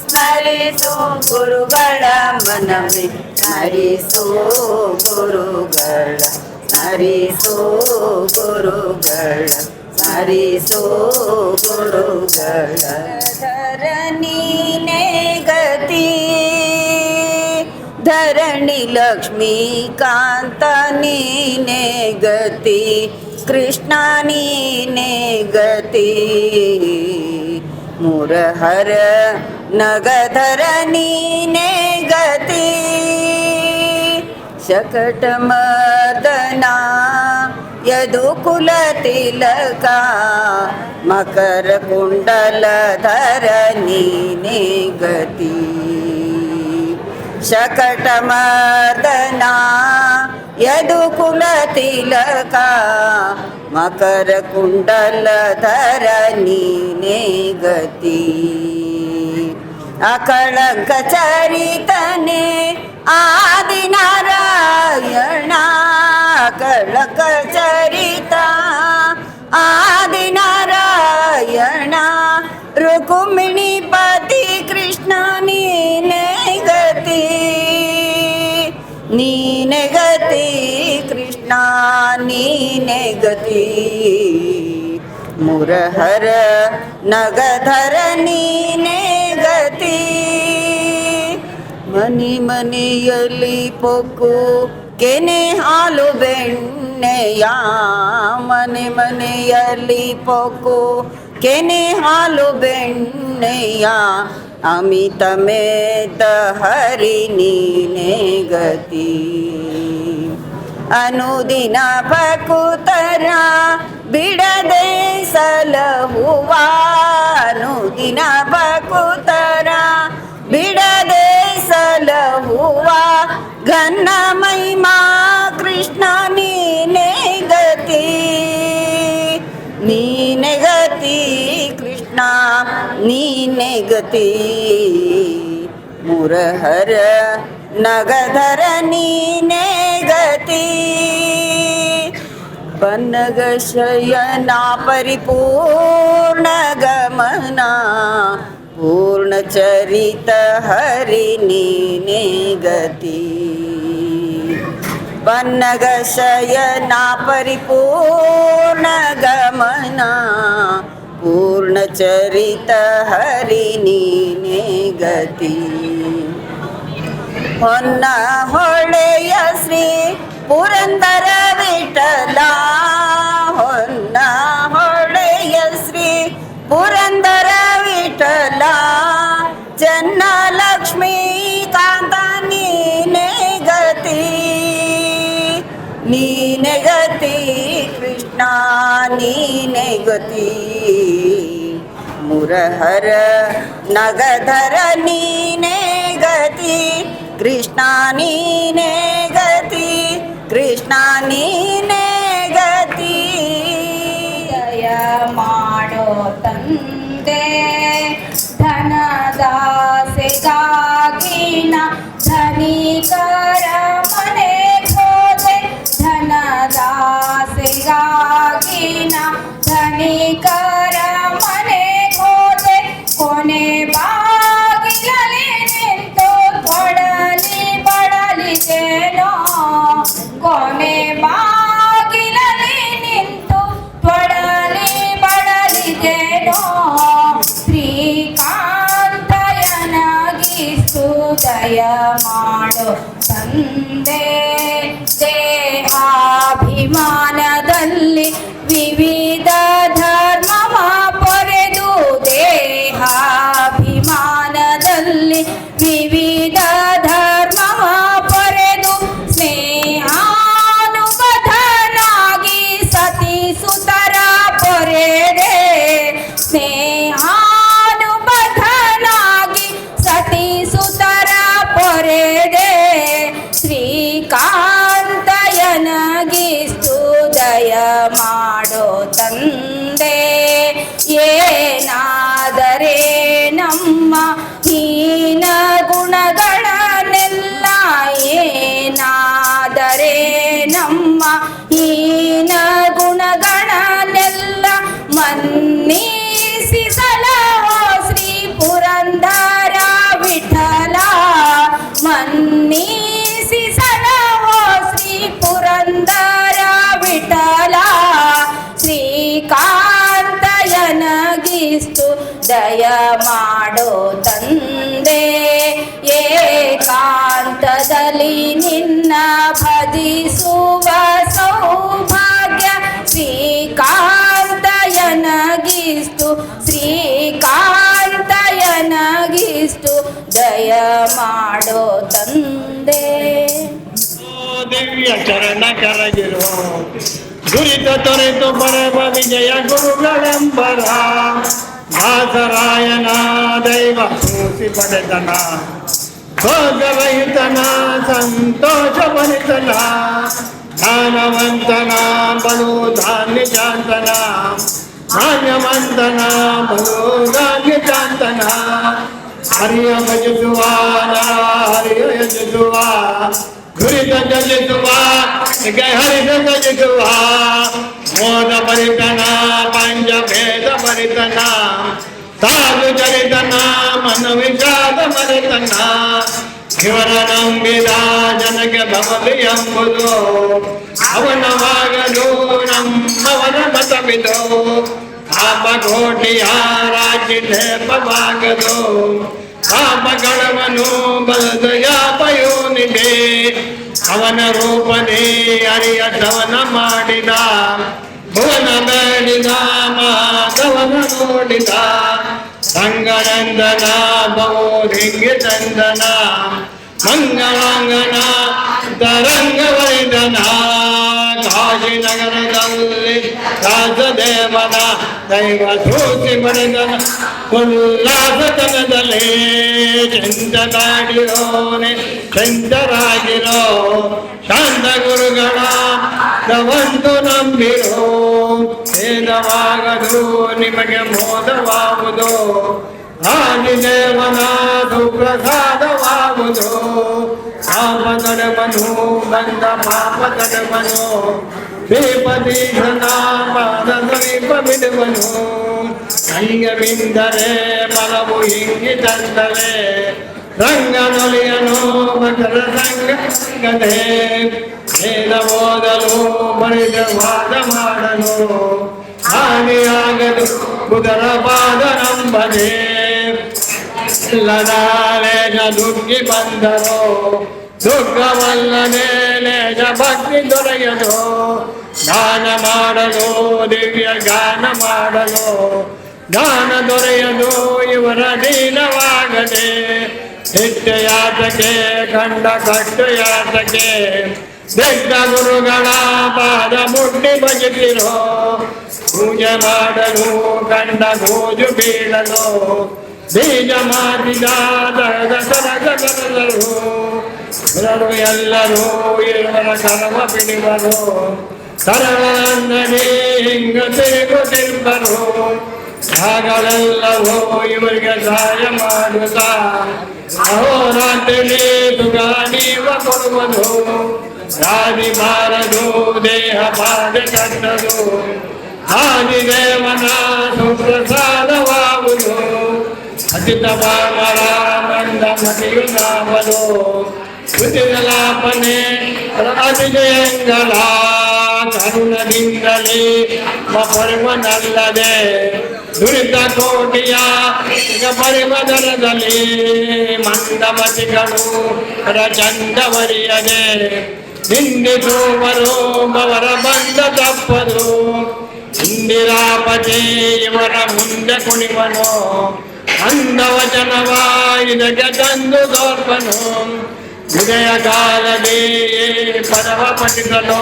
ಸ್ಮರಿಸು ಗುರುಗಳ ಮನವಿ ಸ್ಮರಿಸು ಗುರುಗಳ ಸ್ಮರಿಸು ಗುರುಗಳ ಸ್ಮರಿಸು ಗುರುಗಳ ಧರಣೀನೇ ಗತಿ ಧರಣಿ ಲಕ್ಷ್ಮೀಕಾಂತ ನೀನೇ ಗತಿ ಕೃಷ್ಣ ನೀನೇ ಗತಿ ಮುರಹರ ನಗಧರ ನೀನೇ ಗತಿ ಶಕಟ ಮರ್ದನ ಯದುಕುಲ ತಿಲಕ ಮಕರ ಕುಂಡಲಧರ ನೀನೇ ಗತಿ ಶಕಟ ಮರ್ದನ ಯದುಕುಲ ತಿಲಕ ಮಕರ ಕುಂಡಲಧರ ನೀನೇ ಗತಿ ಅಕಳಂಕ ಚರಿತನೆ ಆದಿನಾರಾಯಣ ಅಕಳಂಕ ಚರಿತ ಆದಿನಾರಾಯಣ ರುಕುಮಿಣಿ ಪತಿ ಕೃಷ್ಣ ನೀನೇ ಗತಿ ನೀನೆ ಗತಿ ಕೃಷ್ಣ ನೀನೆ ಗತಿ ಮುರಹರ ನಗಧರ ನೀನೆ ಗತಿ ಮನಿ ಮನೆಯಲ್ಲಿ ಪೊಕ್ಕು ಕೆನೆ ಹಾಲು ಬೆಣ್ಣೆಯ ಮನೆ ಮನೆಯಲ್ಲಿ ಪೊಕ್ಕು ಕೆನೆ ಹಾಲು ಬೆಣ್ಣೆಯ ಅಮಿತ ಮೇದ ಹರಿ ನೀನೆ ಗತಿ ಅನುದಿನ ಭಕುತರ ಬಿಡದೆ ಸಲಹುವ ಅನುದಿನ ಭಕುತರ ಬಿಡದೆ ಸಲಹುವ ಘನ ಮಹಿಮಾ ಕೃಷ್ಣ ನೀನೆ ಗತಿ ನೀನೆ ಗತಿ ಕೃಷ್ಣ ನೀನೆ ಗತಿ ಮುರಹರ ನಗಧರ ನೀನೆ ಗತಿ ಪನ್ನಗ ಶಯನ ಪರಿಪೂರ್ಣ ಗಮನ ಪೂರ್ಣ ಚರಿತ ಹರಿ ನೀನೆ ಗತಿ ಪನ್ನಗ ಶಯನ ಪರಿಪೂರ್ಣ ಗಮನ ಪೂರ್ಣ ಚರಿತ ಹರಿ ನೀನೆ ಗತಿ ಹೊನ್ನ ಹೊಳೆಯ ಶ್ರೀ ಪುರಂದರ ವಿಠಲ ಹೊನ್ನ ಹೊಳೆಯ ಶ್ರೀ ಪುರಂದರ ವಿಠಲ ಚನ್ನ ಲಕ್ಷ್ಮೀ ಕಾಂತ ನೀನೆ ಗತಿ ನೀನೆ ಗತಿ ಕೃಷ್ಣ ನೀನೆ ಗತಿ ಮುರಹರ ನಗಧರ ನೀನೆ ಗತಿ ಕೃಷ್ಣ ನೀನೆ ಗತಿ ಕೃಷ್ಣ ನೀನೆ ತಂದೆ ಧನದಾಸೆಗಾಗಿನ ಧನಿಕರ ಮನೆ ಹೋದೆ ಧನದಾಸೆಗಾಗಿನ ಧನಿಕರ ಮನೆ ಹೋದೆ ಕೊನೆ ಬಾಗಿಲಲ್ಲಿ ನಿಂತು ಕೊಡಲಿ ಬಡಲಿದೇನೋ ಕೊನೆ ಬಾಗಿಲಲ್ಲಿ ನಿಂತು ತೊಡಲಿ ಬಡಲಿದೇನೋ ಶ್ರೀಕಾಂತಯನಗಿಸು ದಯ ಮಾಡು ತಂದೆ ದೇಹಾಭಿಮಾನದಲ್ಲಿ ವಿವಿಧ ಧರ್ಮವ ಪೊರೆದು ದೇಹಾಭಿಮಾನದಲ್ಲಿ ವಿವಿಧ ಧರ್ಮವ ಪೊರೆದು ಸ್ನೇಹಾನುಬದ್ಧನಾಗಿ ಸತಿಸುತರ ಪೊರೆದೆ ಸ್ನೇಹಾನುಬದ್ಧನಾಗಿ ಸತಿಸುತರ ಪೊರೆದೆ ಶ್ರೀಕಾಂತಯನಗಿಸ್ತು ದಯ ಮಾಡೋ ತಂದೆ ಏನಾದರೆ ನಮ್ಮ ಹೀನ ಗುಣಗಳನ್ನೆಲ್ಲ ಏನಾದರೆ ನಮ್ಮ ಹೀನ ಗುಣಗಳನ್ನೆಲ್ಲ ಮನ್ನಿಸಿ ಸಲಹೋ ಶ್ರೀ ಪುರಂದರ ವಿಠಲ ಮನ್ನಿಸಿ ಸಲಹೋ ಶ್ರೀ ಪುರಂದರ ವಿಠಲ ಶ್ರೀಕಾಂತಯನಗಿಸ್ತು ದಯ ಮಾಡೋ ತಂದೆ ಏಕಾಂತದಲ್ಲಿ ನಿನ್ನ ಭಜಿಸುವ ಸೌಭಾಗ್ಯ ಶ್ರೀಕಾಂತಯನಗಿಸ್ತು ಶ್ರೀಕಾಂತಯನಗಿಸ್ತು ದಯ ಮಾಡೋ ತಂದೆ ದಿವ್ಯ ಚರಣ ಕರಗಿರೋ ದುರಿತ ತೊರೆತು ಬರವ ವಿಜಯ ಗುರುಗಳೆಂಬರ ದಾಸರಾಯನ ದೈವ ಸೂಸಿ ಪಡೆದನ ಭೋಗರಹಿತನ ಸಂತೋಷ ಭರಿತನ ಜ್ಞಾನವಂತನ ಬಲು ಧಾನ್ಯ ಶಾಂತನ ಧಾನ್ಯವಂತನ ಬಲು ಧಾನ್ಯ ಶಾಂತನ ಹರಿಯ ಭಜಿಸುವ ಹರಿಯ ಯಜಿಸುವ ದುರಿತ ಜಜಿಸುವ ಹರಿದ ಜಜಿಸುವ ಮೋದ ಭರಿತನ ಪಂಚಭೇದ ಭರಿತನ ಸಾಧು ಚರಿತನ ಮನವಿಷಾದ ಭರಿತನ ಇವರ ನಂಬಿದ ಜನಕ್ಕೆ ಭವಲಿ ಎಂಬುದು ಅವನವಾಗದು ನಮ್ಮವನ ಮತವಿದು ಪಾಪ ಕೋಟಿಯ ರಾಜ್ಯ ಲೇಪವಾಗದು ಪಾಪಗಳವನು ಬಲದ ಯಾಪಯೋನಿದೆ ಅವನ ರೂಪನೇ ಅರಿಯದವನ ಮಾಡಿದ ಭುವನ ಬೇಡಿದ ಮಾಧವನ ನೋಡಿದ ಸಂಗನಂದನ ಬಹುದಿಂಗಿ ಚಂದನ ಮಂಗಳಾಂಗನ ತರಂಗವೈದನ ಕಾಶಿನಗರದಲ್ಲಿ ರಾಜದೇವನ ದೈವ ಸೂಚಿ ಬರೆದನ ಉಲ್ಲಾಸತನದಲ್ಲಿ ಚಂದನಾಡಿರೋನೆ ಚಂದರಾಗಿರೋ ಶಾಂತ ಗುರುಗಳ ಒಂದು ನಂಬಿರೋ ಭೇದವಾಗದು ನಿಮಗೆ ಮೋದವಾಗುವುದು ಆದಿದೇವನ ಸುಪ್ರಸಾದವಾಗುವುದು ಪಾಪ ತಡೆವನು ಬಂದ ಪಾಪ ತಡೆವನು ಶ್ರೀಪತೀಶನ ಪಾದ ಸಮೀಪ ಬಿಡುವನು ಹಂಗೆ ಬಿಂದರೆ ಫಲವು ಹಿಂಗಿ ತಂದರೆ ರಂಗನೊಲಿಯನು ಭಕ್ತರ ಸಂಗದೆ ವೇದ ಓದಲು ಬರಿದ ವಾದ ಮಾಡಲು ಹಾನಿಯಾಗದು ಬುಧರ ಪಾದ ನಂಬದೆ ಲನಾಲೇಜ ದುಗ್ಗಿ ಬಂದರು ದುಃಖವಲ್ಲದೆ ಲೇಜ ಭಕ್ತಿ ದೊರೆಯದು ಗಾನ ಮಾಡಲು ದಿವ್ಯ ಗಾನ ಮಾಡಲು ಗಾನ ದೊರೆಯದು ಇವರ ದೀನವಾಗದೆ ನಿತ್ಯಯಾತಕ್ಕೆ ಕಂಡ ಕಟ್ಟುಯಾತಕ್ಕೆ ದೊಡ್ಡ ಗುರುಗಳ ಪಾದ ಮುಟ್ಟಿ ಭಜಿಸಿರೋ ಪೂಜೆ ಮಾಡಲು ಕಂಡ ಗೋಜು ಬೀಳಲು ಬೀಜ ಮಾಡಿದ ದಸರಗರು ಎಲ್ಲರೂ ಇವರ ಕರ್ಮ ಬಿಡುವರು ಸರಳಂದನೆ ಹಿಂಗ ತಿರುಗು ತಿರುಬರು ಯಾಗಳೆಲ್ಲವೋ ಇವರಿಗೆ ಸಹಾಯ ಮಾಡುತ್ತಾ ಅಹೋರಾತ್ರಿ ಸುಖ ನೀವ ಕೊಡುವುದು ರಾಜಿ ಬಾರದು ದೇಹ ಬಾಧೆ ಕಟ್ಟದು ಆದಿದೇವನ ಸುಪ್ರಸಾದವಾಗುವುದು ಅತಿತ ಬಾಮರ ಮಂದ ಮತಿಯು ನಾವಲು ಕೃತಿಲಾಪನೆ ಅತಿಜಯಂಗಳ ಕರುಣದಿಂದಲೇ ಪರಿಮನಲ್ಲದೆ ದುರಿತ ಕೋಟಿಯ ಪರಿಮದರದಲ್ಲಿ ಮಂದಮತಿಗಳು ಚಂದವರಿಯದೆ ನಿಂದಿಸುವರು ಅವರ ಬಂದ ತಪ್ಪದು ಇಂದಿರಾಪತಿ ಇವರ ಮುಂದೆ ಕುಣಿವನು ಅಂದವಚನವ ಇದಕ್ಕೆ ತಂದು ತೋರ್ಪನು ವಿಜಯ ಕಾಲದೇ ಪರವ ಪಠಿಸಲು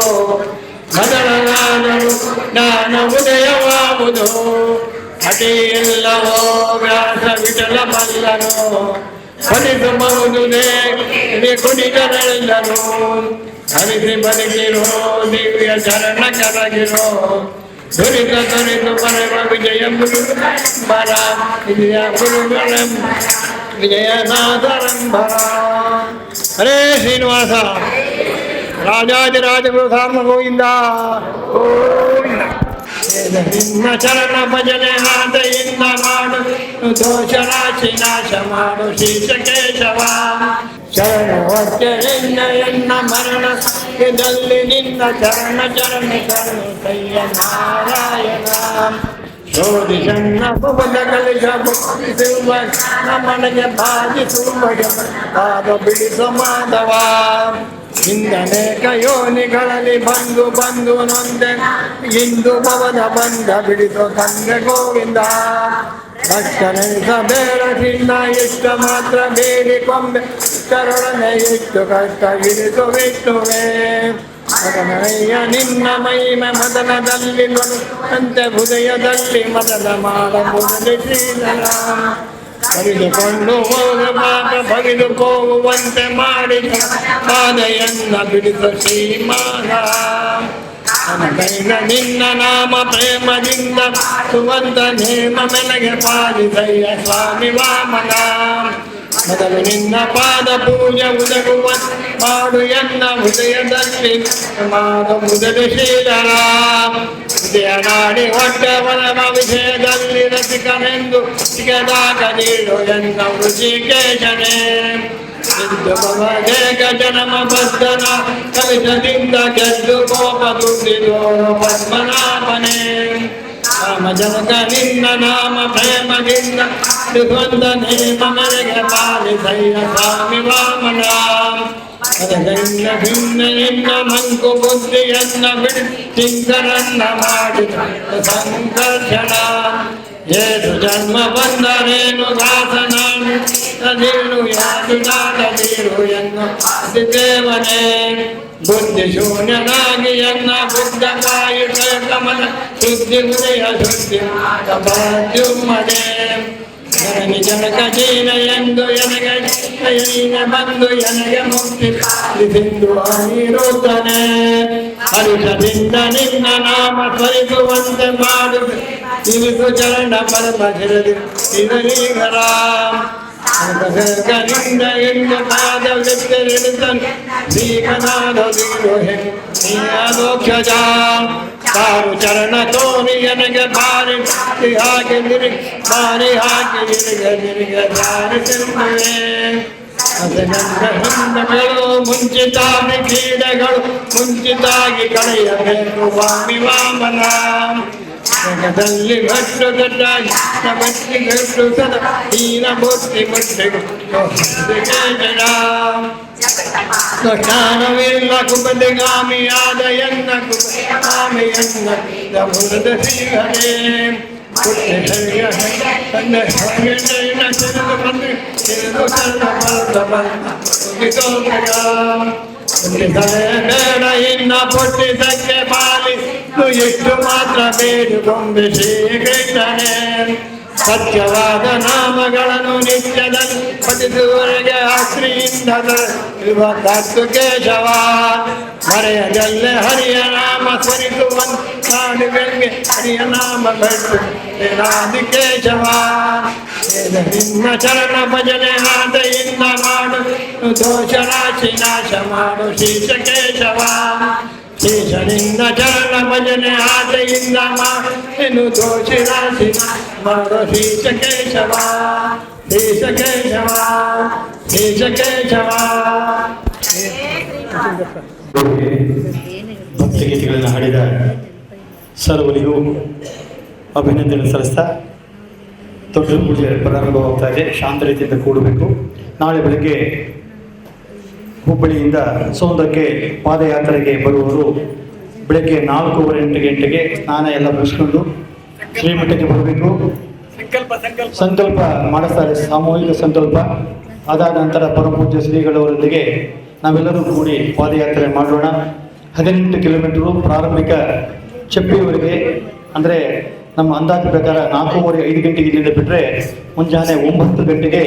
ಮೊದಲನಾದರೂ ಜ್ಞಾನ ಉದಯವಾಗುವುದು ಅತಿ ಇಲ್ಲವೋ ವ್ಯಾಸ ವಿಠಲ ಬಲ್ಲನು ಫಲಿಸಬಹುದುದೇ ಕುಣಿತರೆಲ್ಲರೂ ಹರಿಸಿ ಬದುಕಿರೋ ದಿವ್ಯ ಚರಣ ಕರಗಿರೋ ದುರಿತ ತೊರೆದು ಪರಮ ವಿಜಯ ಬರ ವಿಜಯ ಗುರುಗಳ ವಿಜಯನಾಥರಂಬರ. ಹರೇ ಶ್ರೀನಿವಾಸ ರಾಜಾದಿರಾಜಗುರು ಸಾರ್ಮ ಗೋವಿಂದ ಗೋವಿಂದ. ನಿನ್ನ ಚರಣ ಭಜನೆ ಹಾದೆಯಿಂದ ಮಾಡು ದೋಷ ರಾಶಿ ನಾಶ ಮಾಡು ಶ್ರೀಶಕೇಶವ ಶರಣ ಹೊಟ್ಟೆಯಿಂದ ಎನ್ನ ಮರಣ ಇದರಲ್ಲಿ ನಿನ್ನ ಚರಣ ಚರಣ ಶರಣ ಕೈಯ ನಾರಾಯಣ ಶೋಧಿ ಸಣ್ಣ ಭುವನ ಕಲಿಸುವ ನಮ್ಮನೆಗೆ ಬಾಧಿಸುವ ಪಾದ ಬಿಡಿಸು ಮಾಧವ ಇಂದನೇಕ ಯೋನಿಗಳಲ್ಲಿ ಬಂದು ಬಂದು ನೊಂದೆ ಇಂದು ಭವನ ಬಂದ ಬಿಡಿಸೋ ತಂದೆ ಗೋವಿಂದ ಭಕ್ತನೆಸ ಬೇಡದಿಂದ ಇಷ್ಟ ಮಾತ್ರ ಬೇಡಿಕೊಂಬೆ ಕರುಣನೆ ಇಷ್ಟು ಕಷ್ಟ ಬಿಡಿಸು ವಿಷ್ಣುವೇ ಮದನಯ್ಯ ನಿನ್ನ ಮಹಿಮೆ ಮದನದಲ್ಲಿ ಅಂತೆ ಹೃದಯದಲ್ಲಿ ಮದನ ಮಾಡಬಹುದು ಶ್ರೀಧರಾಮ ಹರಿದುಕೊಂಡು ಹೋಗ ಪಾಪ ಬಗೆದುಕೋಗುವಂತೆ ಮಾಡಿದ ಪಾದೆಯನ್ನ ಬಿಡಿದ ಶ್ರೀಮಾನ ಕೈನ ನಿನ್ನ ನಾಮ ಪ್ರೇಮದಿಂದ ಸುವಂತ ನೇಮ ಮೆಲಗೆ ಪಾಲಿದಯ್ಯ ಸ್ವಾಮಿ ವಾಮನ ಮೊದಲು ನಿನ್ನ ಪಾದ ಪೂಜೆ ಉದಗುವ ಮಾಡು ಎನ್ನ ಹೃದಯದಲ್ಲಿ ಮಾಡು ಮುದಲು ಶ್ರೀಧರಾಮ ಹೃದಯ ನಾಡಿ ಹೊಟ್ಟೆವರವ ವಿಷಯದಲ್ಲಿ ರಸಿಕನೆಂದು ಸಿಗದಾಗ ನೀಡು ಎನ್ನ ಋಷಿಕೇಶನೇ ಜನಮ ಬದ್ಧನ ಕಲಿತದಿಂದ ಗೆದ್ದು ಕೋಪ ದುಡ್ಡಿದೋ ಪದ್ಮನಾಭನೇ ರಾಮ ಜನಕ ನಿನ್ನ ನಾಮ ಪ್ರೇಮದಿಂದ ದ್ವಂದ ನೇಮ ಮೆರೆಗೆ ಪಾಲಿಸಯ್ಯ ಸ್ವಾಮಿ ವಾಮನ ಅದರಿಂದ ಭಿನ್ನ ನಿನ್ನ ಮಂಕು ಬುದ್ಧಿಯನ್ನ ಬಿಡಿ ಸಿಂಗರನ್ನ ಮಾಡಿದ ಸಂಕರ್ಷಣ ಏದು ಜನ್ಮ ಬಂದರೇನು ದಾಸನಾನು ಅದಿರು ಯಾರು ನಾಡದಿರು ಎನ್ನು ದೇವನೇ ಬುದ್ಧಿ ಶೂನ್ಯನಾಗಿ ಎನ್ನ ಬುದ್ಧ ಕಾಯುತ ಕಮಲ ಶುದ್ಧಿ ಉದಯ ಶುದ್ಧಿ ಕಪಾದ್ಯುಮ್ಮನೆ ಜನಕ ಜೀನ ಎಂದು ಎನಗೆ ಬಂದು ಎನಗೆ ಮುಕ್ತಿ ಸಿಂಧು ಅನಿರುದ್ಧನೆ ಹರುಷದಿಂದ ನಿನ್ನ ನಾಮ ಸ್ಮರಿಸುವಂತೆ ಮಾಡು ಇರಿಸು ಚರಣ ಪರಮ ಶಿರದೀಗರ ಗನಿಂದ ಎಂದು ಪಾದ ವಿತ್ತರಿಳಿಸಲು ಶ್ರೀಮನಾದೀರು ನೀಲೋಕ್ಷಜ ತಾರು ಚರಣ ತೋರಿ ಎನಗೆ ಬಾರಿ ಹಾಕಿ ಬಾರಿ ಹಾಕಿ ನಿನಗೆ ದಾರಿ ತಿರುಗುವೆ ಹಿಂದಗಳು ಮುಂಚಿತಾಗಿ ಕ್ರೀಡೆಗಳು ಮುಂಚಿತಾಗಿ ಕಳೆಯಬೇಕು ಸ್ವಾಮಿ ವಾಮನ ಜಗದಲ್ಲಿ ಭಟ್ಟು ಗಟ್ಟಾಗಿ ಬಟ್ಟಿ ಗಟ್ಟು ಸದ ಹೀನ ಬುದ್ಧಿ ಮುಟ್ಟಿಗೆ ಜ್ಞಾನವಿಲ್ಲ ಕುಪದಿಗಾಮಿಯಾದ ಎನ್ನ ಕುಪಗಾಮಿಯನ್ನ ಮುರದ ಶ್ರೀಹರೇ ಬೇಡ ಇನ್ನ ಪುಟ್ಟಿಸಕ್ಕೆ ಪಾಲಿಸು ಎಷ್ಟು ಮಾತ್ರ ಬೇಡುಗೊಂಬೆ ಶ್ರೀಕೃಷ್ಣನೇ ಸತ್ಯವಾದ ನಾಮಗಳನ್ನು ನಿತ್ಯದಲ್ಲಿ ಪಠಿಸುವವರೆಗೆ ಆಶ್ರಿಯಿಂದ ಇರುವ ಕರ್ತು ಕೇಶವ ಮರೆಯದಲ್ಲೇ ಹರಿಯ ನಾಮ ಸ್ಮರಿಸುವಂತ ನಾಡುಗಳಿಗೆ ಹರಿಯ ನಾಮ ಬೆಟ್ಟು ವೇದಾದಿ ಕೇಶವ ನಿನ್ನ ಚರಣ ಭಜನೆ ಆದೆಯಿಂದ ಮಾಡು ದೋಷ ರಾಶಿ ನಾಶ ಮಾಡು ಶೀಶ ಕೇಶವ ಶೇಷನಿಂದ ಚರಣ ಭಜನೆ ಆದೆಯಿಂದ ಮಾಡು ದೋಷ ರಾಶಿ ಮಾಡು ಶೀಶ ಕೇಶವ ಶೇಷ ಕೇಶವ ಶೇಷ ಕೇಶವ. ಭಕ್ತಿಗೀತೆಗಳನ್ನು ಹಾಡಿದ ಸರ್ವರಿಗೂ ಅಭಿನಂದನೆ ಸಲ್ಲಿಸ್ತಾ ದೊಡ್ಡ ಪೂಜೆ ಪ್ರಾರಂಭವಾಗ್ತಾ ಇದೆ. ಶಾಂತ ರೀತಿಯಿಂದ ಕೂಡಬೇಕು. ನಾಳೆ ಬೆಳಗ್ಗೆ ಹುಬ್ಬಳ್ಳಿಯಿಂದ ಸೋಂದಕ್ಕೆ ಪಾದಯಾತ್ರೆಗೆ ಬರುವವರು ಬೆಳಗ್ಗೆ 4:30 ಗಂಟೆಗೆ ಸ್ನಾನ ಎಲ್ಲ ಮುಗಿಸ್ಕೊಂಡು ಶ್ರೀಮಠಕ್ಕೆ ಬರಬೇಕು. ಸಂಕಲ್ಪ ಮಾಡಿಸ್ತಾರೆ, ಸಾಮೂಹಿಕ ಸಂಕಲ್ಪ. ಅದಾದ ನಂತರ ಪರಮಪೂಜ್ಯ ಶ್ರೀಗಳವರೊಂದಿಗೆ ನಾವೆಲ್ಲರೂ ಕೂಡಿ ಪಾದಯಾತ್ರೆ ಮಾಡೋಣ. 18 ಕಿಲೋಮೀಟರು ಪ್ರಾರಂಭಿಕ ಚಪ್ಪಿಯವರೆಗೆ, ಅಂದರೆ ನಮ್ಮ ಅಂದಾಜು ಪ್ರಕಾರ 4:30-5 ಗಂಟೆಗೆ ಇಲ್ಲಿಂದ ಬಿಟ್ಟರೆ ಮುಂಜಾನೆ 9 ಗಂಟೆಗೆ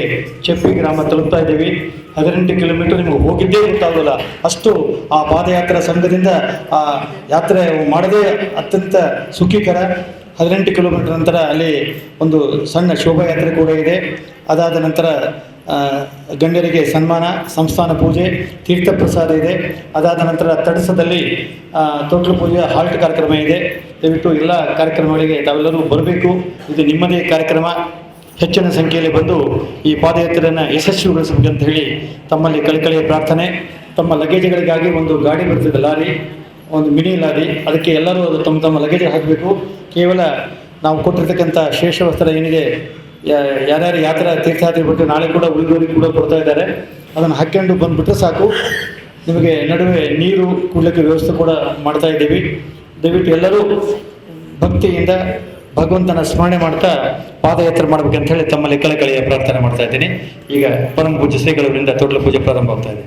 ಚಪ್ಪಿ ಗ್ರಾಮ ತಲುಪ್ತಾ ಇದ್ದೀವಿ. 18 ಕಿಲೋಮೀಟರ್ ನಿಮಗೆ ಹೋಗಿದ್ದೇ ಗೊತ್ತಾಗೋಲ್ಲ, ಅಷ್ಟು ಆ ಪಾದಯಾತ್ರಾ ಸಂಘದಿಂದ ಆ ಯಾತ್ರೆ ಮಾಡೋದೇ ಅತ್ಯಂತ ಸುಖೀಕರ. 18 ಕಿಲೋಮೀಟರ್ ನಂತರ ಅಲ್ಲಿ ಒಂದು ಸಣ್ಣ ಶೋಭಾಯಾತ್ರೆ ಕೂಡ ಇದೆ. ಅದಾದ ನಂತರ ಗಣ್ಯರಿಗೆ ಸನ್ಮಾನ, ಸಂಸ್ಥಾನ ಪೂಜೆ, ತೀರ್ಥ ಪ್ರಸಾದ ಇದೆ. ಅದಾದ ನಂತರ ತಡಸದಲ್ಲಿ ತೊಟ್ಲು ಪೂಜೆ, ಹಾಲ್ಟ್ ಕಾರ್ಯಕ್ರಮ ಇದೆ. ದಯವಿಟ್ಟು ಎಲ್ಲ ಕಾರ್ಯಕ್ರಮಗಳಿಗೆ ತಾವೆಲ್ಲರೂ ಬರಬೇಕು. ಇದು ನಿಮ್ಮದೇ ಕಾರ್ಯಕ್ರಮ. ಹೆಚ್ಚಿನ ಸಂಖ್ಯೆಯಲ್ಲಿ ಬಂದು ಈ ಪಾದಯಾತ್ರೆಯನ್ನು ಯಶಸ್ವಿಗೊಳಿಸಬೇಕಂತ ಹೇಳಿ ತಮ್ಮಲ್ಲಿ ಕಳಕಳಿಯ ಪ್ರಾರ್ಥನೆ. ತಮ್ಮ ಲಗೇಜ್ಗಳಿಗಾಗಿ ಒಂದು ಗಾಡಿ ಬರ್ತದೆ, ಲಾರಿ, ಒಂದು ಮಿನಿ ಲಾರಿ. ಅದಕ್ಕೆ ಎಲ್ಲರೂ ತಮ್ಮ ತಮ್ಮ ಲಗೇಜ್ ಹಾಕಬೇಕು. ಕೇವಲ ನಾವು ಕೊಟ್ಟಿರ್ತಕ್ಕಂಥ ಶೇಷ ವಸ್ತ್ರ ಏನಿದೆ, ಯಾರ್ಯಾರು ಯಾತ್ರಾ ತೀರ್ಥಯಾತ್ರೆ ಬಿಟ್ಟು ನಾಳೆ ಕೂಡ ಉಳಿದವರಿಗೆ ಕೂಡ ಕೊಡ್ತಾ ಇದ್ದಾರೆ, ಅದನ್ನು ಹಾಕ್ಕೊಂಡು ಬಂದುಬಿಟ್ರೆ ಸಾಕು. ನಿಮಗೆ ನಡುವೆ ನೀರು ಕುಡಿಲಿಕ್ಕೆ ವ್ಯವಸ್ಥೆ ಕೂಡ ಮಾಡ್ತಾ ಇದ್ದೀವಿ. ದಯವಿಟ್ಟು ಎಲ್ಲರೂ ಭಕ್ತಿಯಿಂದ ಭಗವಂತನ ಸ್ಮರಣೆ ಮಾಡ್ತಾ ಪಾದಯಾತ್ರೆ ಮಾಡ್ಬೇಕಂತ ಹೇಳಿ ತಮ್ಮಲ್ಲಿ ಕಳಕಳಿಯ ಪ್ರಾರ್ಥನೆ ಮಾಡ್ತಾ ಇದ್ದೀನಿ. ಈಗ ಪರಮ ಪೂಜ್ಯ ಶ್ರೀಗಳವರಿಂದ ತೊಟ್ಲ ಪೂಜೆ ಪ್ರಾರಂಭ ಆಗ್ತಾ ಇದೆ.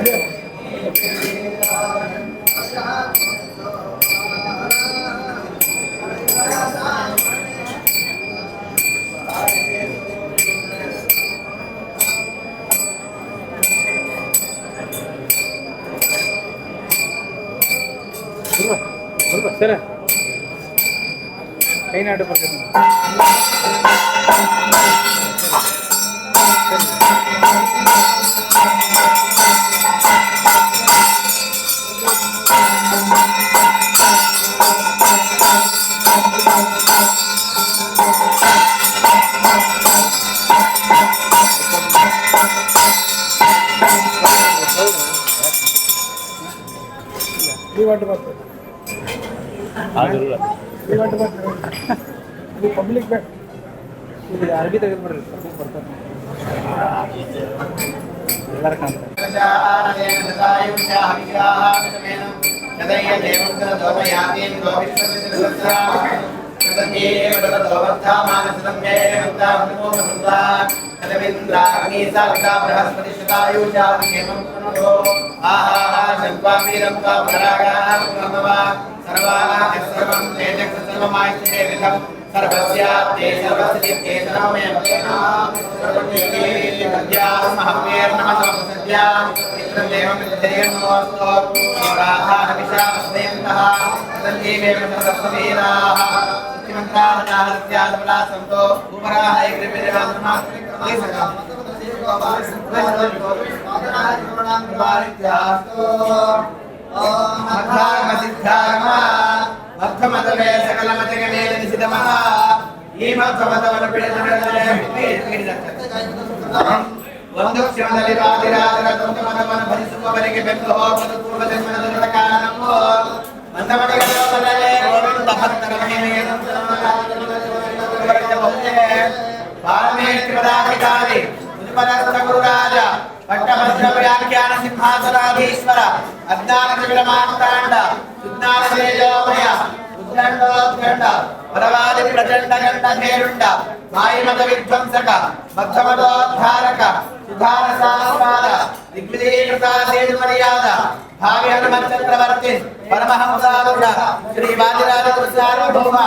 Yeah. ಪಬ್ಲಿಕ್ ಅರ್ಬಿ ತೆಗೆದುಬಿಡ್ರಿ ಬರ್ತಾರೆ ಎಲ್ಲರ ಮಧ್ವಮತವೇ ಸಕಲ ಮತಗೆ ಮೇಲೆ ನಿಸಿದ ಮಹಾ ಈ ಮಧ್ವಮತವನ್ನು ಒಂದು ಕ್ಷಣದಲ್ಲಿ ರಾಜರಾಜರ ಸ್ವಂತ ಮತವನ್ನು ಭರಿಸುವವರಿಗೆ ಬೆನ್ನು ಹೋಗಲು ಪೂರ್ವ ಜನ್ಮದ ಕಾರಣವು ಮಂದಮಣಿಗಳೇ ಗೋವಿಂದ ಭಕ್ತರ ಮಹಿಮೆಯನ್ನು ಪಾರಮೇಶ್ವರಾಧಿಕಾರಿ ಮುನಿಪರಸ್ಥ ಗುರುರಾಜ ಪಟ್ಟಭದ್ರ ವ್ಯಾಖ್ಯಾನ ಸಿಂಹಾಸನಾಧೀಶ್ವರ ಅಜ್ಞಾನ ಜಗಳ ಮಾರ್ತಾಂಡ ಸುಜ್ಞಾನ ತೇಜೋಮಯ ಉದ್ದಂಡೋದ್ದಂಡ ಪರವಾದಿ ಪ್ರಚಂಡ ಗಂಡ ಧೇರುಂಡ ಮಾಯಿಮತ ವಿಧ್ವಂಸಕ ಮಧ್ಯಮದೋದ್ಧಾರಕ ಸುಧಾರ ಸಾಸ್ವಾದ ದಿಗ್ವಿಜಯೀಕೃತ ಸೇತುಮರ್ಯಾದ ಭಾವಿ ಹನುಮತ್ ಚಕ್ರವರ್ತಿ ಪರಮಹಂಸಾರೂಢ ಶ್ರೀ ವಾದಿರಾಜ ಸಾರ್ವಭೌಮ